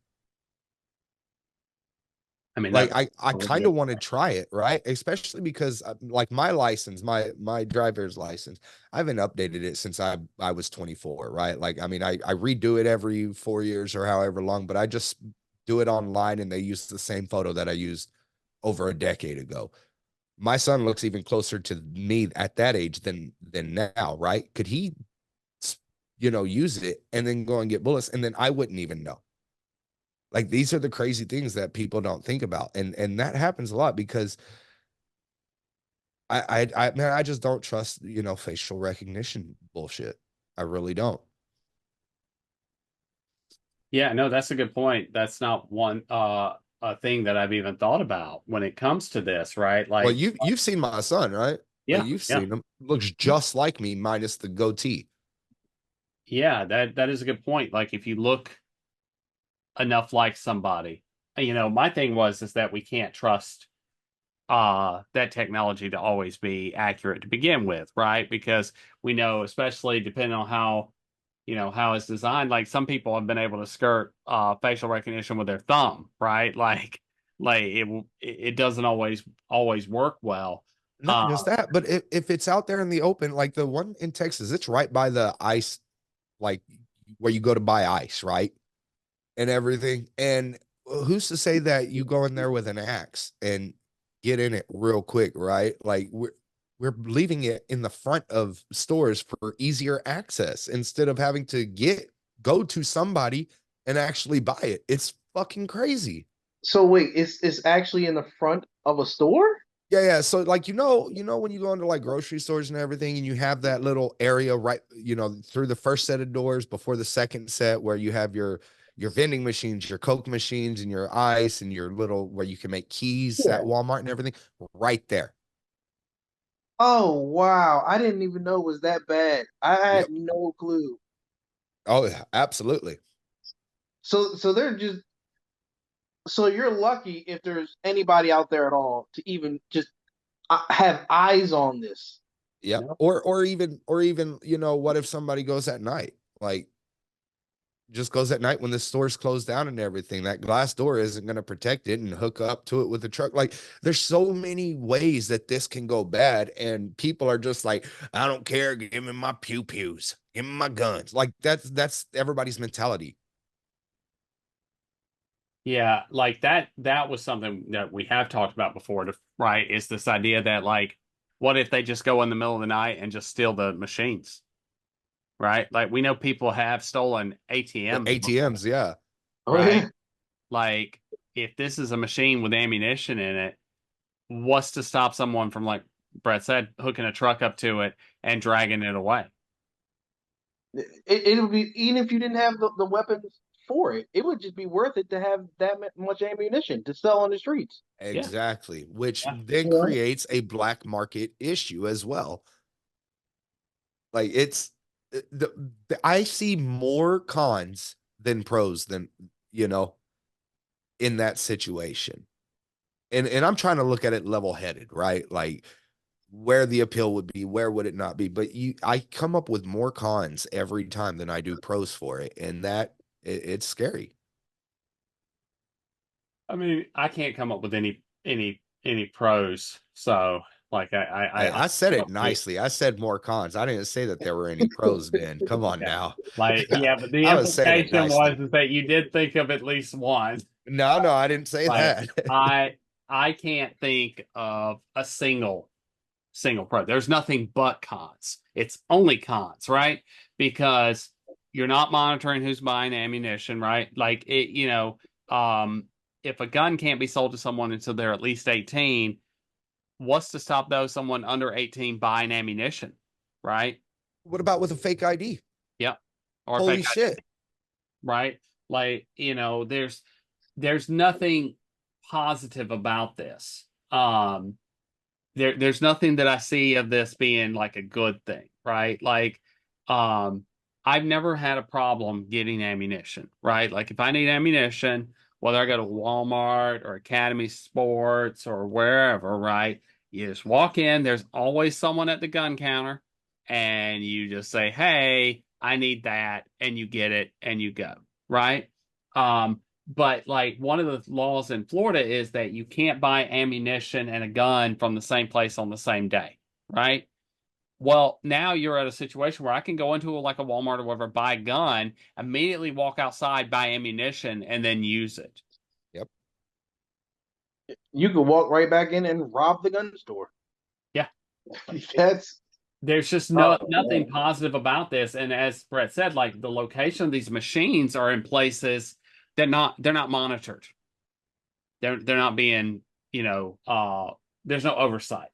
I mean, Like that's I a kind of legit. want to try it, right? Especially because like my license, my driver's license, I haven't updated it since I was 24, right? Like I mean, I redo it every 4 years or however long, but I just do it online and they use the same photo that I used over a decade ago. My son looks even closer to me at that age than now, right? Could he, use it and then go and get bullets, and then I wouldn't even know? Like these are the crazy things that people don't think about, and that happens a lot because man, I just don't trust facial recognition bullshit. I really don't. Yeah, no, that's a good point. That's not one a thing that I've even thought about when it comes to this, right? Well, Like, you've seen my son, right? Like yeah, you've yeah. seen him. Looks just like me minus the goatee. Yeah, that is a good point. Like if you look enough like somebody, my thing was is that we can't trust that technology to always be accurate to begin with, right? Because we know, especially depending on how it's designed, like some people have been able to skirt facial recognition with their thumb, right? Like it doesn't always work well. Not Uh just that, but if it's out there in the open, like the one in Texas, it's right by the ice, like where you go to buy ice, right? And everything. And who's to say that you go in there with an axe and get in it real quick, right? Like we're leaving it in the front of stores for easier access instead of having to go to somebody and actually buy it. It's fucking crazy. So wait, it's actually in the front of a store? Yeah, yeah. So like when you go into like grocery stores and everything, and you have that little area right, through the first set of doors before the second set where you have your vending machines, your Coke machines, and your ice, and your little where you can make keys at Yeah. Walmart and everything, right there. Oh wow, I didn't even know it was that bad. I had Yep. no clue. Oh, yeah, absolutely. So they're just so you're lucky if there's anybody out there at all to even just have eyes on this. Yep. Or even, what if somebody goes at night? Like just goes at night when the store's closed down and everything. That glass door isn't going to protect it and hook up to it with a truck. Like there's so many ways that this can go bad. And people are just like, I don't care. Give me my pew pews. Give me my guns. Like that's everybody's mentality. yeah, like that was something that we have talked about before, right? Is this idea that like what if they just go in the middle of the night and just steal the machines, right? Like we know people have stolen ATMs before, ATMs, yeah. Oh right? yeah. Like if this is a machine with ammunition in it, what's to stop someone from, like Brett said, hooking a truck up to it and dragging it away? It would be, even if you didn't have the weapons for it, it would just be worth it to have that much ammunition to sell on the streets. Yeah. Exactly, which Yeah. then Yeah. creates a black market issue as well. Like it's I see more cons than pros than you know in that situation. And I'm trying to look at it level headed, right? Like where the appeal would be, where would it not be? But I come up with more cons every time than I do pros for it, and it's scary. I mean, I can't come up with any pros. So like I said it I nicely. I said more cons. I didn't say that there were any pros, Ben. Come on yeah. now. Like, yeah, but the I was saying it implication was nicely. is that you did think of at least one. No, I didn't say Like that. I can't think of a single pro. There's nothing but cons. It's only cons, right? Because you're not monitoring who's buying ammunition, right? Like it, if a gun can't be sold to someone until they're at least 18, what's to stop those someone under 18 buying ammunition, right? What about with a fake ID? Yep. Or Holy fake, shit. right? Like, there's nothing positive about this. There's nothing that I see of this being like a good thing, right? Like, I've never had a problem getting ammunition, right? Like if I need ammunition, whether I go to Walmart or Academy Sports or wherever, right? You just walk in, there's always someone at the gun counter, and you just say, "Hey, I need that," and you get it and you go, right? But like one of the laws in Florida is that you can't buy ammunition and a gun from the same place on the same day, right? Well, now you're at a situation where I can go into like a Walmart or whatever, buy a gun, immediately walk outside, buy ammunition, and then use it. Yep. You could walk right back in and rob the gun store. Yeah. That's There's just oh, nothing man. positive about this. And as Brett said, like the location of these machines are in places that they're not monitored. They're not being, there's no oversight.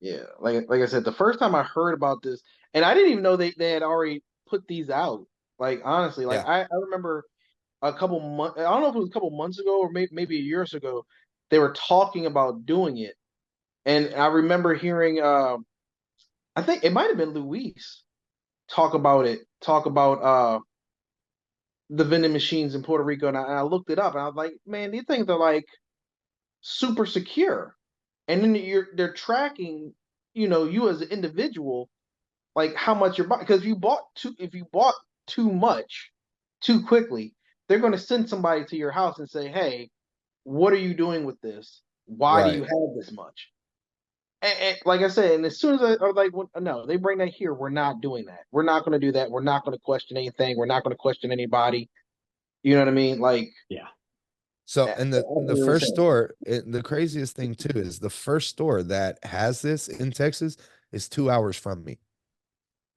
Yeah, like I said, the first time I heard about this, and I didn't even know they had already put these out. Like honestly, like Yeah. I remember a couple months. I don't know if it was a couple months ago or maybe a year or so ago. They were talking about doing it, and I remember hearing. I think it might have been Luis talk about it. Talk about the vending machines in Puerto Rico, and I looked it up, and I was like, man, these things are like super secure. And then they're tracking, you as an individual, like how much you're buying. Because if you bought too much too quickly, they're going to send somebody to your house and say, "Hey, what are you doing with this? Why do you Right. have this much?" And like I said, and as soon as I was like, well, no, they bring that here. We're not doing that. We're not going to do that. We're not going to question anything. We're not going to question anybody. You know what I mean? Like, Yeah. So, that's and what the we were first saying. store, the craziest thing too is the first store that has this in Texas is 2 hours from me,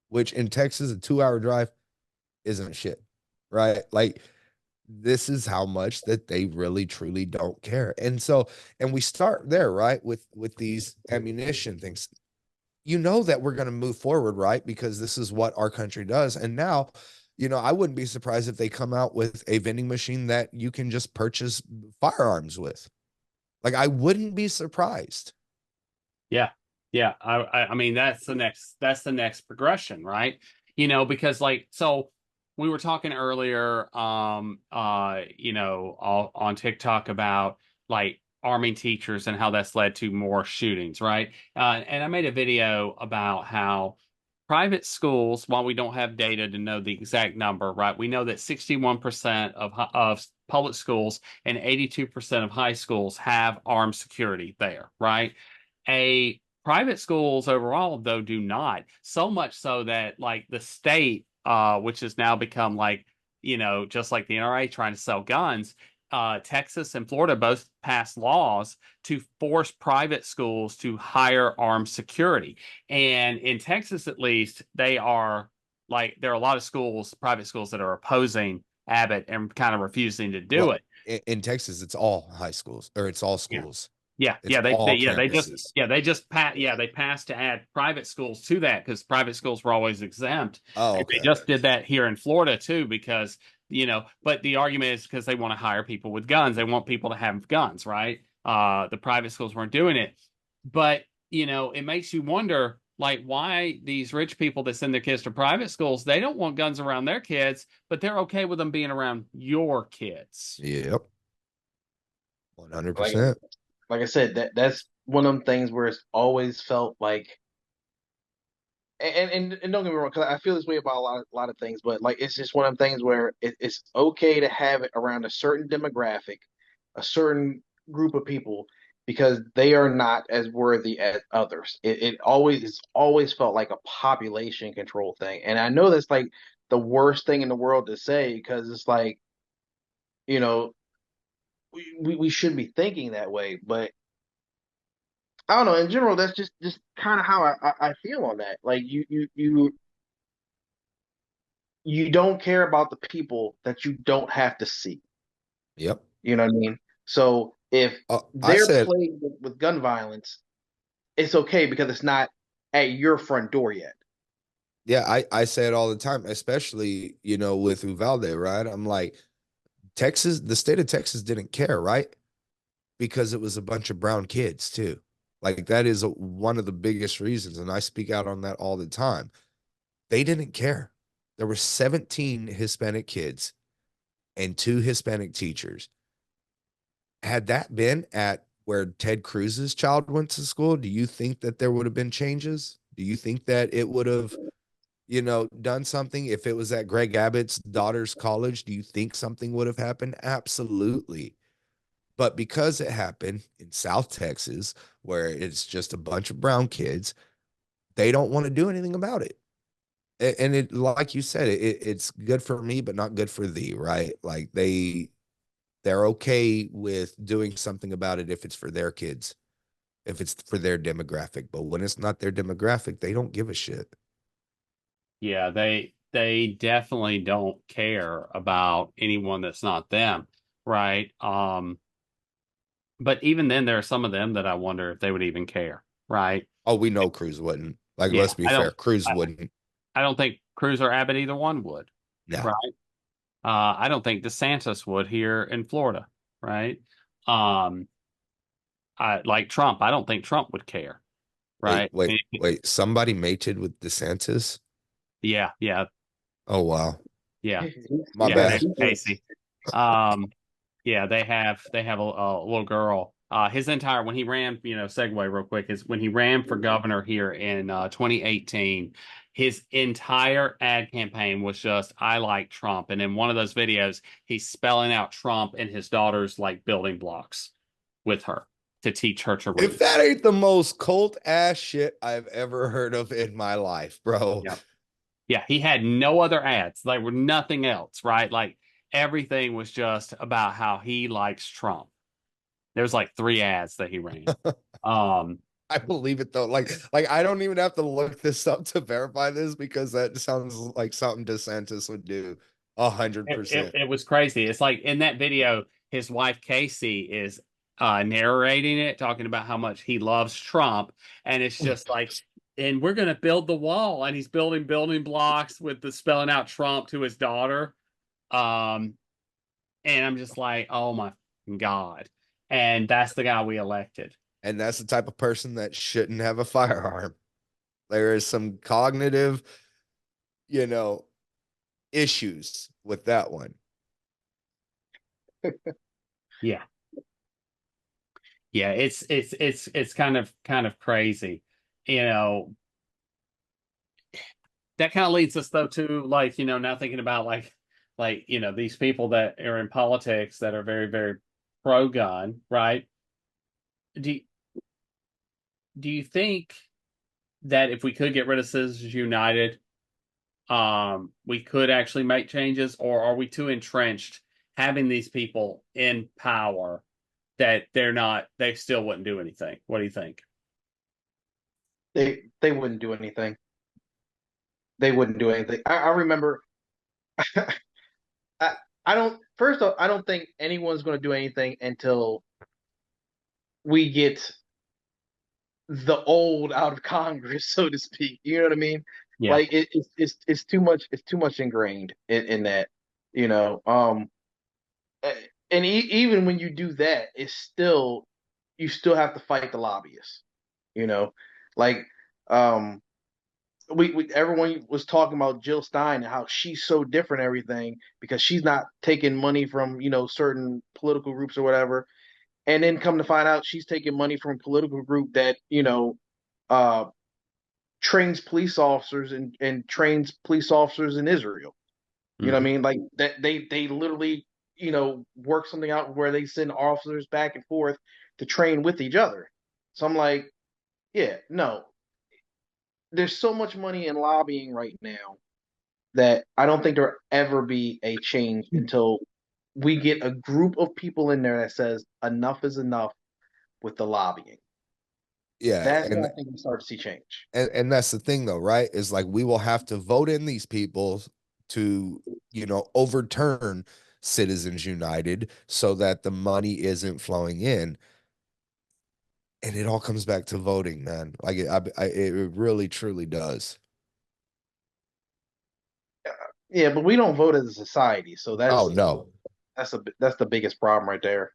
which in Texas, a 2 hour drive isn't shit, right? Like, this is how much that they really truly don't care. And so, and we start there, right? With these ammunition things. You know that we're going to move forward, right? Because this is what our country does. And now, I wouldn't be surprised if they come out with a vending machine that you can just purchase firearms with. Like, I wouldn't be surprised. Yeah. Yeah. I mean, that's the next progression, right? Because like, so we were talking earlier, on TikTok about like arming teachers and how that's led to more shootings, right? And I made a video about how private schools, while we don't have data to know the exact number, right? We know that 61% of public schools and 82% of high schools have armed security there, right? A private schools overall, though, do not. So much so that like the state, which has now become like, just like the NRA trying to sell guns, Texas and Florida both passed laws to force private schools to hire armed security. And in Texas, at least, there are a lot of schools, private schools, that are opposing Abbott and kind of refusing to do Well, it. in Texas, it's all high schools or it's all Yeah. schools. Yeah, It's all campuses. they passed to add private schools to that because private schools were always exempt. Oh, And they okay. just did that here in Florida too because, but the argument is because they want to hire people with guns. They want people to have guns, right? The private schools weren't doing it. But, it makes you wonder like why these rich people that send their kids to private schools, they don't want guns around their kids, but they're okay with them being around your kids. Yep. Like 100%. like I said, that's one of them things where it's always felt like, and don't get me wrong, because I feel this way about a lot of things, but like it's just one of them things where it's okay to have it around a certain demographic, a certain group of people, because they are not as worthy as others. It's always felt like a population control thing, and I know that's like the worst thing in the world to say because it's like, you know, we shouldn't be thinking that way, but I don't know. In general, that's just kind of how I feel on that. Like you don't care about the people that you don't have to see. Yep. You know what I mean? So if I they're said, plagued with gun violence, it's okay because it's not at your front door yet. yeah, I say it all the time, especially, with Uvalde, right? I'm like, Texas, the state of Texas didn't care, right? Because it was a bunch of brown kids too. Like that is one of the biggest reasons. And I speak out on that all the time. They didn't care. There were 17 Hispanic kids and 2 Hispanic teachers. Had that been at where Ted Cruz's child went to school, do you think that there would have been changes? Do you think that it would have, done something? If it was at Greg Abbott's daughter's college, do you think something would have happened? Absolutely. But because it happened in South Texas, where it's just a bunch of brown kids, they don't want to do anything about it. And it, like you said, it's good for me, but not good for thee, right? Like they're okay with doing something about it if it's for their kids, if it's for their demographic. But when it's not their demographic, they don't give a shit. Yeah, they definitely don't care about anyone that's not them, right? But even then there are some of them that I wonder if they would even care, right? Oh, we know Cruz wouldn't. Like, Yeah, let's be fair, Cruz I, wouldn't. I don't think Cruz or Abbott either one would, No. right? I don't think DeSantis would here in Florida, right? Um, I like Trump. I don't think Trump would care, Wait, right? wait, wait. Somebody mated with DeSantis? Yeah, yeah, Oh, wow. yeah, My yeah. bad. Casey. Um, yeah, they have a little girl. His entire when he ran, segue real quick is when he ran for governor here in 2018. His entire ad campaign was just "I like Trump," and in one of those videos, he's spelling out Trump and his daughter's like building blocks with her to teach her to If read. that ain't the most cult ass shit I've ever heard of in my life, bro. Yeah, yeah. He had no other ads. There were nothing else, right? Like everything was just about how he likes Trump. There's like 3 ads that he ran. Um, I believe it though. Like I don't even have to look this up to verify this because that sounds like something DeSantis would do. a hundred it, it, percent. it was crazy. It's like in that video, his wife Casey is narrating it, talking about how much he loves Trump, and it's just like, and we're gonna build the wall, and he's building building blocks with the spelling out Trump to his daughter. Um, and I'm just like, oh my God. And that's the guy we elected. And that's the type of person that shouldn't have a firearm. There is some cognitive, you know, issues with that one. Yeah. Yeah, it's kind of crazy. You know, that kind of leads us though to like, now thinking about like, these people that are in politics that are very, very pro-gun, right? Do you, do you think that if we could get rid of Citizens United, we could actually make changes, or are we too entrenched having these people in power that they still wouldn't do anything? What do you think? They wouldn't do anything. They wouldn't do anything. I remember I First off, I don't think anyone's going to do anything until we get the old out of Congress, so to speak. You know what I mean? Yeah. Like it's too much. It's too much ingrained in that. You know. And even when you do that, it's still you still have to fight the lobbyists. You know, like um, we everyone was talking about Jill Stein and how she's so different, everything because she's not taking money from certain political groups or whatever, and then come to find out she's taking money from a political group that uh trains police officers and trains police officers in Israel. You know what I Mhm. mean? Like that they literally, work something out where they send officers back and forth to train with each other. So I'm like, yeah, no. There's so much money in lobbying right now that I don't think there'll ever be a change until we get a group of people in there that says enough is enough with the lobbying. Yeah, That's when I think we start to see change. and that's the thing though, right? Is like we will have to vote in these people to, overturn Citizens United so that the money isn't flowing in. And it all comes back to voting, man. Like it really truly does. Yeah, but we don't vote as a society, so Oh no. that's the biggest problem right there.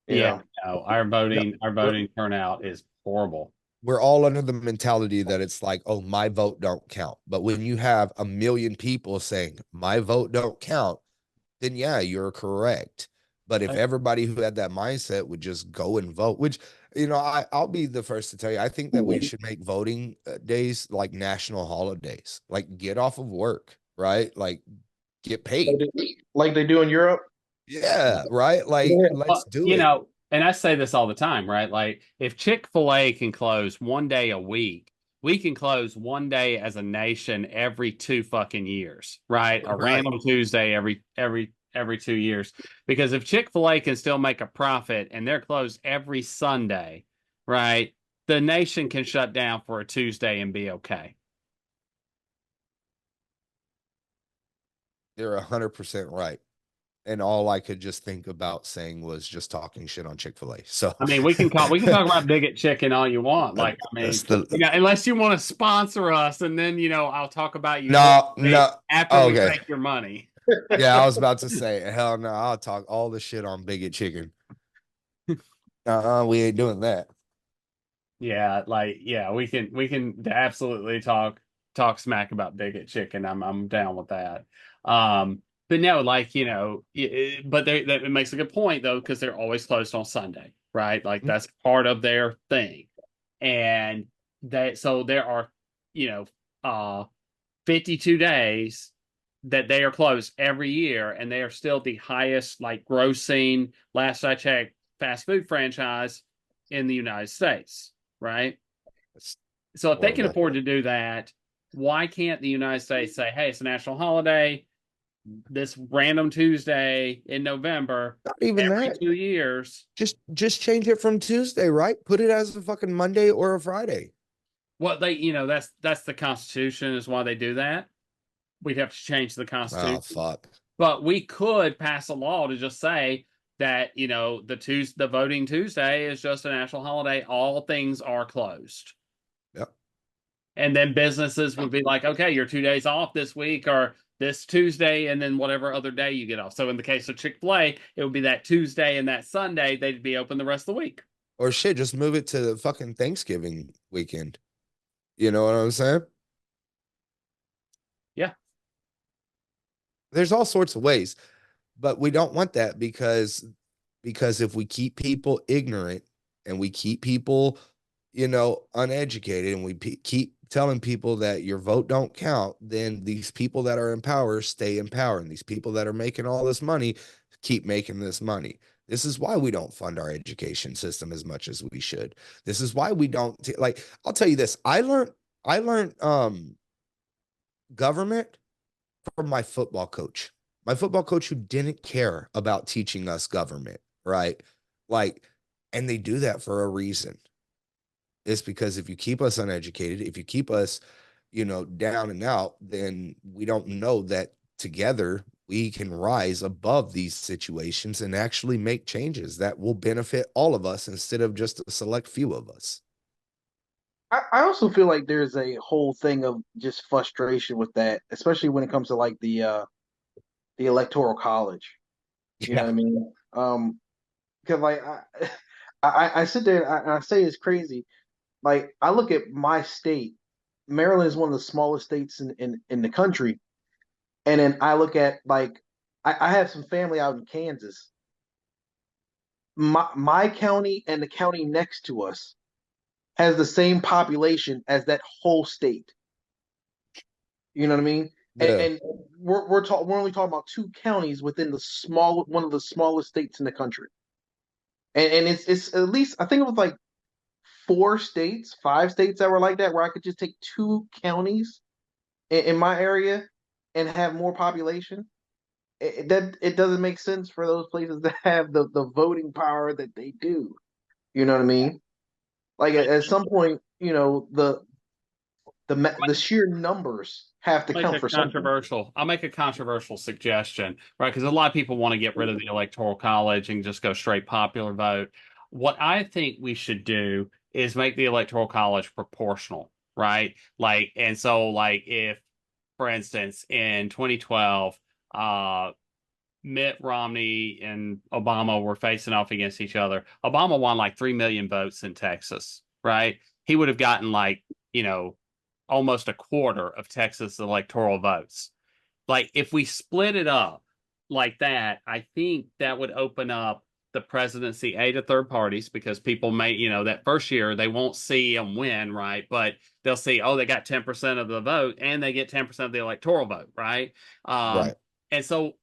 You Yeah. know, No, No, our we're voting turnout is horrible. we're all under the mentality that it's like, oh, my vote don't count. But when you have a million people saying my vote don't count, then yeah, you're correct. But if I- everybody who had that mindset would just go and vote, which, I'll be the first to tell you, I think that we should make voting days like national holidays, like get off of work, right? Like get paid. like they do in Europe. Yeah, right. Like Yeah. let's do You it. know, and I say this all the time, right? Like if Chick-fil-A can close one day a week, we can close one day as a nation every 2 fucking years, right? A Right. random Tuesday every 2 years. Because if Chick-fil-A can still make a profit and they're closed every Sunday, right? The nation can shut down for a Tuesday and be okay. You're 100% right. And all I could just think about saying was just talking shit on Chick-fil-A. So I mean, we can talk about bigot chicken all you want. Like, I mean, that's the unless you want to sponsor us, and then I'll talk about you no, more no. after we Okay. take your money. Yeah, I was about to say, hell no, I'll talk all the shit on bigot chicken. We ain't doing that. Yeah, like we can absolutely talk smack about bigot chicken. I'm down with that. But no, like but that makes a good point though because they're always closed on Sunday, right? Like that's part of their thing, and so there are you know uh 52 days that they are closed every year, and they are still the highest like grossing last I checked fast food franchise in the United States, right? It's So if they can horrible. afford to do that, why can't the United States say, hey, it's a national holiday this random Tuesday in November Not even every that. 2 years? Just change it from Tuesday, right? Put it as a fucking Monday or a Friday. What that's the Constitution is why they do that. We'd have to change the Oh Constitution. fuck. But we could pass a law to just say that, the voting Tuesday is just a national holiday. All things are closed. Yep. And then businesses would be like, okay, you're 2 days off this week or this Tuesday, and then whatever other day you get off. So in the case of Chick-fil-A, it would be that Tuesday and that Sunday, they'd be open the rest of the week. Or shit, just move it to the fucking Thanksgiving weekend. You know what I'm saying? Yeah. There's all sorts of ways, but we don't want that because if we keep people ignorant and we keep people, uneducated, and we keep telling people that your vote don't count, then these people that are in power stay in power, and these people that are making all this money keep making this money. This is why we don't fund our education system as much as we should. This is why we don't like. I'll tell you this. I learned government from my football coach. My football coach who didn't care about teaching us government, right? Like, and they do that for a reason. It's because if you keep us uneducated, if you keep us, down and out, then we don't know that together we can rise above these situations and actually make changes that will benefit all of us instead of just a select few of us. I also feel like there's a whole thing of just frustration with that, especially when it comes to like the electoral college. You know Yeah. what I mean? Because like I sit there and I say it's crazy. Like I look at my state, Maryland is one of the smallest states in the country, and then I look at like I have some family out in Kansas. My county and the county next to us has the same population as that whole state. You know what I mean? Yeah. And we're only talking about two counties within the small one of the smallest states in the country. And it's at least I think it was like four states, five states that were like that, where I could just take two counties in my area and have more population. It doesn't make sense for those places to have the voting power that they do. You know what I mean? Like at some point, you know, the sheer numbers have to count for something. I'll make a controversial suggestion, right? Because a lot of people want to get rid of the electoral college and just go straight popular vote. What I think we should do is make the electoral college proportional, right? Like, and so like if, for instance, in 2012, Mitt Romney and Obama were facing off against each other. Obama won like 3 million votes in Texas, right? He would have gotten like, you know, almost a quarter of Texas electoral votes. Like if we split it up like that, I think that would open up the presidency to third parties because people may, you know, that first year they won't see them win, right? But they'll see, oh, they got 10% of the vote and they get 10% of the electoral vote, right? Right. And so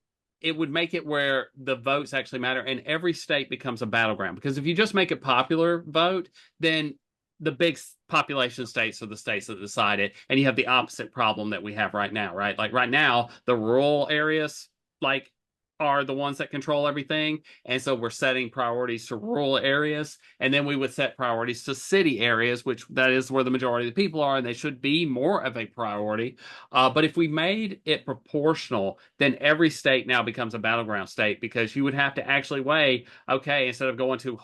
it would make it where the votes actually matter and every state becomes a battleground. Because if you just make it popular vote, then the big population states are the states that decide it, and you have the opposite problem that we have right now, right? Like right now, the rural areas like are the ones that control everything, and so we're setting priorities to rural areas, and then we would set priorities to city areas, which that is where the majority of the people are, and they should be more of a priority. But if we made it proportional, then every state now becomes a battleground state because you would have to actually weigh, okay, instead of going to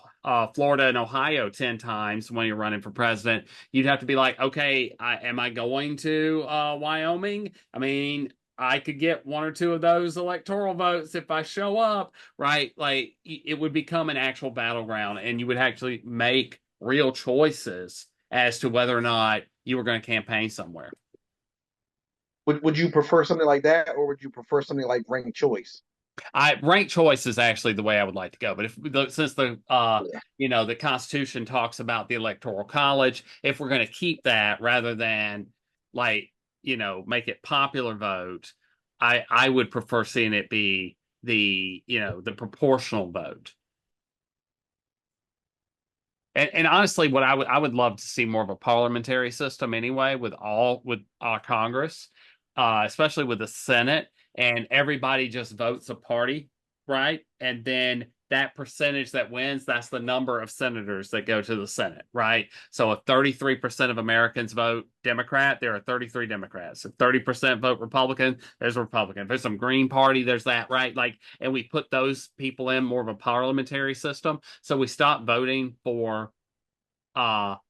Florida and Ohio 10 times when you're running for president, you'd have to be like, okay, am I going to Wyoming? I mean, I could get one or two of those electoral votes if I show up, right? Like it would become an actual battleground and you would actually make real choices as to whether or not you were going to campaign somewhere. Would you prefer something like that, or would you prefer something like ranked choice? I rank choice is actually the way I would like to go. But if since the you know the Constitution talks about the Electoral College, if we're going to keep that rather than like you know make it popular vote, I would prefer seeing it be the you know the proportional vote. And honestly, what I would love to see more of a parliamentary system anyway, with Congress, especially with the Senate, and everybody just votes a party, right? And then that percentage that wins, that's the number of senators that go to the Senate, right? So if 33% of Americans vote Democrat, there are 33 Democrats. If 30% vote Republican, there's a Republican. If there's some Green Party, there's that, right? Like, and we put those people in more of a parliamentary system. So we stop voting for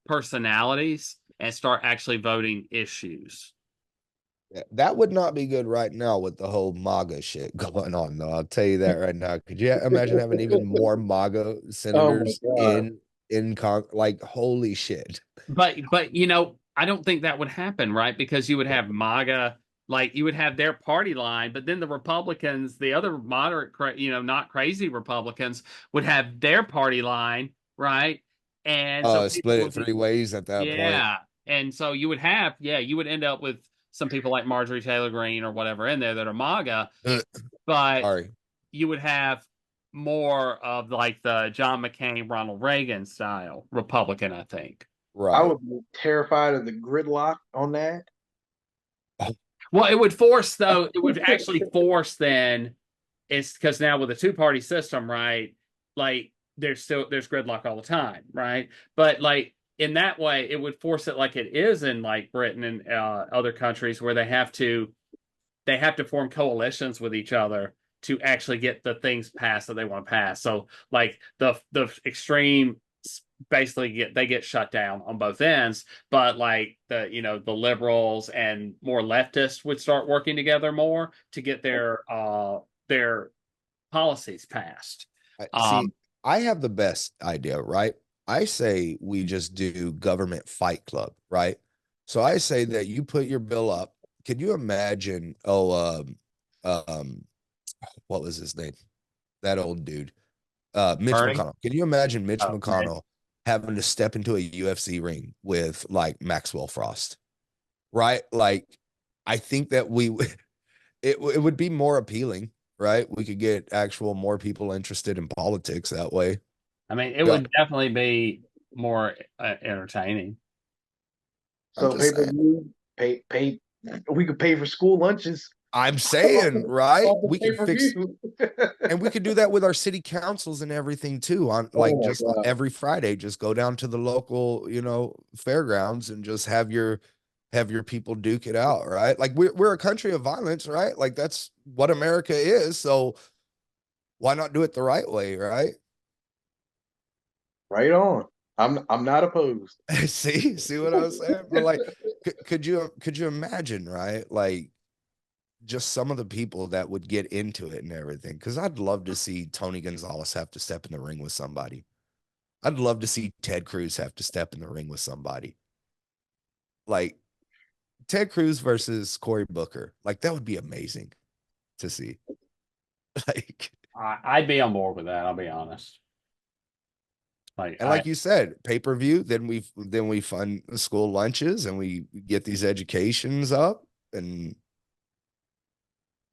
personalities and start actually voting issues. That would not be good right now with the whole MAGA shit going on, though. I'll tell you that right now. Could you imagine having even more MAGA Oh my senators God. like holy shit? But you know, I don't think that would happen, right? Because you would have MAGA, like you would have their party line, but then the Republicans, the other moderate, you know, not crazy Republicans, would have their party line, right? And so people Split it would three be, ways at that point. yeah. And so you would have, yeah, you would end up with some people like Marjorie Taylor Greene or whatever in there that are MAGA, but Sorry. you would have more of like the John McCain, Ronald Reagan style Republican, I think. I Right. would be terrified of the gridlock on that. Well, it would force though, it would actually force then it's because now with a two-party system, right? Like there's gridlock all the time, right? But like in that way, it would force it like it is in like Britain and other countries where they have to they have to form coalitions with each other to actually get the things passed that they want to pass. So like the extreme basically they get shut down on both ends, but like the liberals and more leftists would start working together more to get their policies passed. See, Um, I have the best idea, right? I say we just do government fight club, right? So I say that you put your bill up. Can you imagine? Um, what was his name? That old dude, Mitch Bernie. McConnell. Can you imagine Mitch Oh, man. McConnell having to step into a UFC ring with like Maxwell Frost, right? Like, I think that it would be more appealing, right? We could get actual more people interested in politics that way. I mean, it Yeah, would definitely be more entertaining. I'm So just pay per saying. view, pay. We could pay for school lunches I'm off saying, right? the We pay could per fix, view. and we could do that with our city councils and everything too. On like Oh my just god! every Friday, just go down to the local, fairgrounds and just have your people duke it out, right? Like we're a country of violence, right? Like that's what America is. So why not do it the right way, right? Right on. I'm not opposed. See what I was saying? But like, could you imagine, right? Like just some of the people that would get into it and everything. Because I'd love to see Tony Gonzalez have to step in the ring with somebody. I'd love to see Ted Cruz have to step in the ring with somebody. Like Ted Cruz versus Cory Booker. Like that would be amazing to see. Like, I'd be on board with that. I'll be honest. Like and like you said, pay-per-view, then we fund school lunches and we get these educations up. And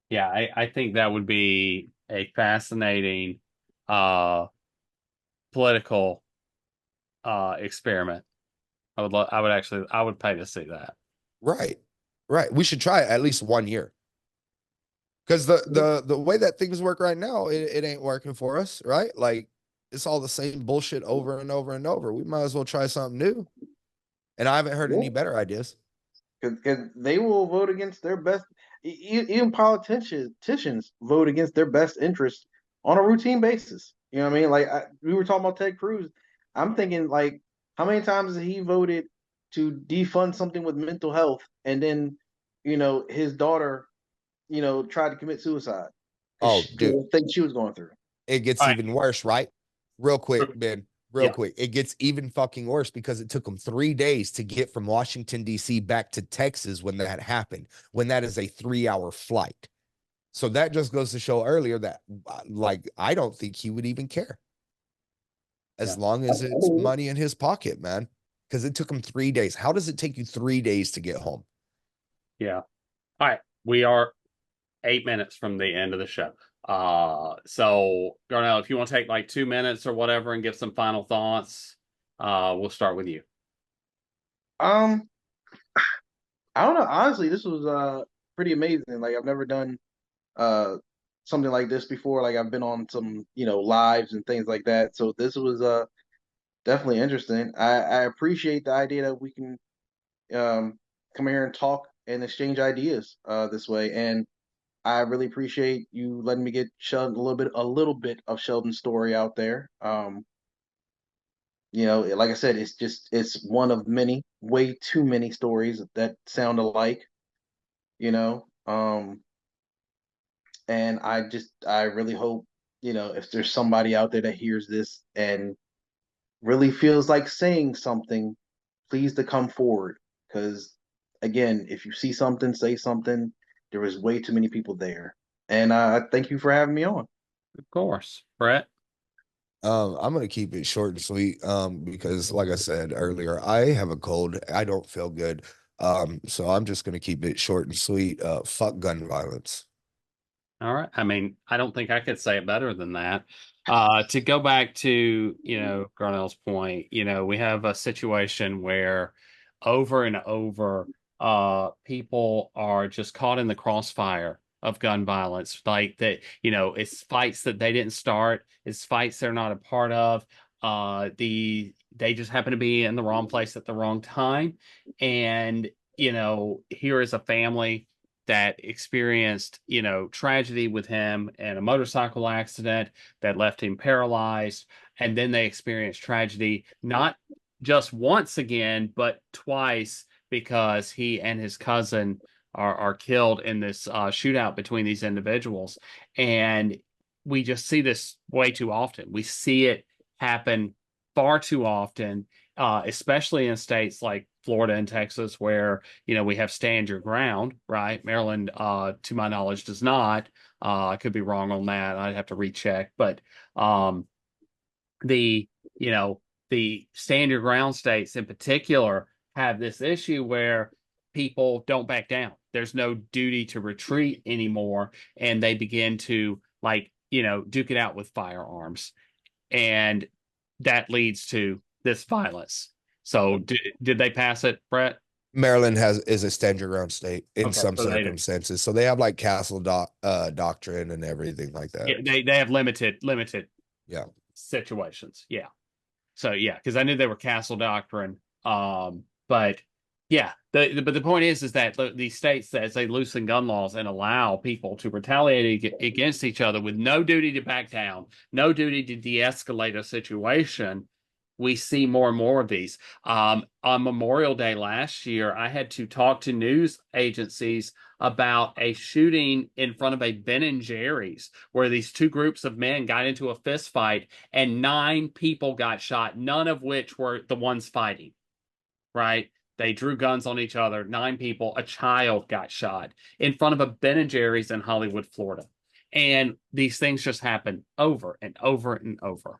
yeah, I think that would be a fascinating uh political experiment. I would pay to see that. right, right. We should try it at least 1 year. Because the way that things work right now, it ain't working for us, right? Like it's all the same bullshit over and over and over. We might as well try something new. And I haven't heard any better ideas. Because they will vote against their best. Even politicians vote against their best interests on a routine basis. You know what I mean? Like we were talking about Ted Cruz. I'm thinking like, how many times has he voted to defund something with mental health, and then, his daughter, tried to commit suicide because Oh, dude, the thing she was going through. it gets All right. even worse, right? Real quick, Ben, real Yeah. quick. It gets even fucking worse because it took them 3 days to get from Washington, D.C. back to Texas when that happened, when that is a 3-hour flight. So that just goes to show earlier that, like, I don't think he would even care Yeah. as long as it's money in his pocket, man. Because it took him 3 days. How does it take you 3 days to get home? Yeah. All right. We are 8 minutes from the end of the show. So Garnell, if you want to take like 2 minutes or whatever and give some final thoughts, we'll start with you. Um, I don't know. Honestly, this was pretty amazing. Like I've never done uh something like this before. Like I've been on some, lives and things like that. So this was definitely interesting. I appreciate the idea that we can come here and talk and exchange ideas this way. And I really appreciate you letting me get Sheldon a little bit of Sheldon's story out there. Like I said, it's one of many, way too many stories that sound alike, you know. And I really hope, if there's somebody out there that hears this and really feels like saying something, please to come forward. Because again, if you see something, say something. There was way too many people there. And thank you for having me on. Of course. Brett. I'm gonna keep it short and sweet, because like I said earlier, I have a cold. I don't feel good. So I'm just gonna keep it short and sweet. Fuck gun violence. All right. I mean, I don't think I could say it better than that. To go back to, Garnell's point, we have a situation where over and over, people are just caught in the crossfire of gun violence. Like that, it's fights that they didn't start, it's fights they're not a part of. They just happen to be in the wrong place at the wrong time. And, here is a family that experienced, tragedy with him and a motorcycle accident that left him paralyzed. And then they experienced tragedy, not just once again, but twice, because he and his cousin are killed in this shootout between these individuals. And we just see this way too often. We see it happen far too often, especially in states like Florida and Texas, where we have stand your ground, right? Maryland, to my knowledge, does not. I could be wrong on that. I'd have to recheck. But the the stand your ground states in particular have this issue where people don't back down. There's no duty to retreat anymore, and they begin to duke it out with firearms, and that leads to this violence. So did they pass it, Brett? Maryland is a stand your ground state in some so circumstances. So they have like castle doctrine and everything like that. Yeah, they have limited Yeah. situations. Yeah. So yeah, because I knew they were castle doctrine. But yeah, but the point is that these states that say loosen gun laws and allow people to retaliate against each other with no duty to back down, no duty to de-escalate a situation, we see more and more of these. On Memorial Day last year, I had to talk to news agencies about a shooting in front of a Ben & Jerry's where these two groups of men got into a fist fight and 9 people got shot, none of which were the ones fighting, right? They drew guns on each other, 9 people, a child got shot in front of a Ben & Jerry's in Hollywood, Florida. And these things just happen over and over and over.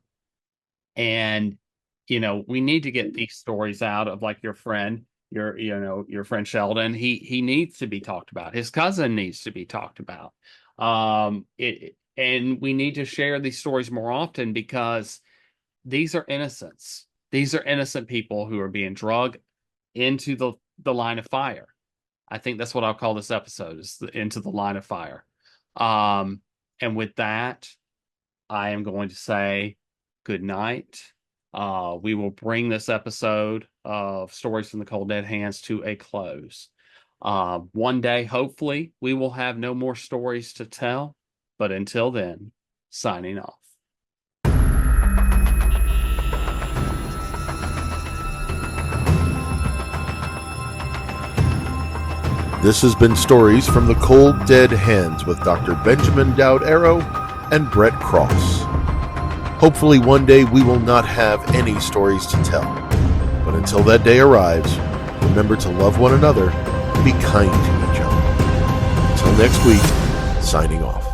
And we need to get these stories out of like your friend, your friend Sheldon. He needs to be talked about. His cousin needs to be talked about. And we need to share these stories more often, because these are innocents. These are innocent people who are being drugged into the line of fire. I think that's what I'll call this episode, is into the line of fire. And with that, I am going to say good night. We will bring this episode of Stories from the Cold Dead Hands to a close. One day, hopefully, we will have no more stories to tell. But until then, signing off. This has been Stories from the Cold Dead Hands with Dr. Benjamin Dowd-Arrow and Brett Cross. Hopefully one day we will not have any stories to tell. But until that day arrives, remember to love one another and be kind to each other. Until next week, signing off.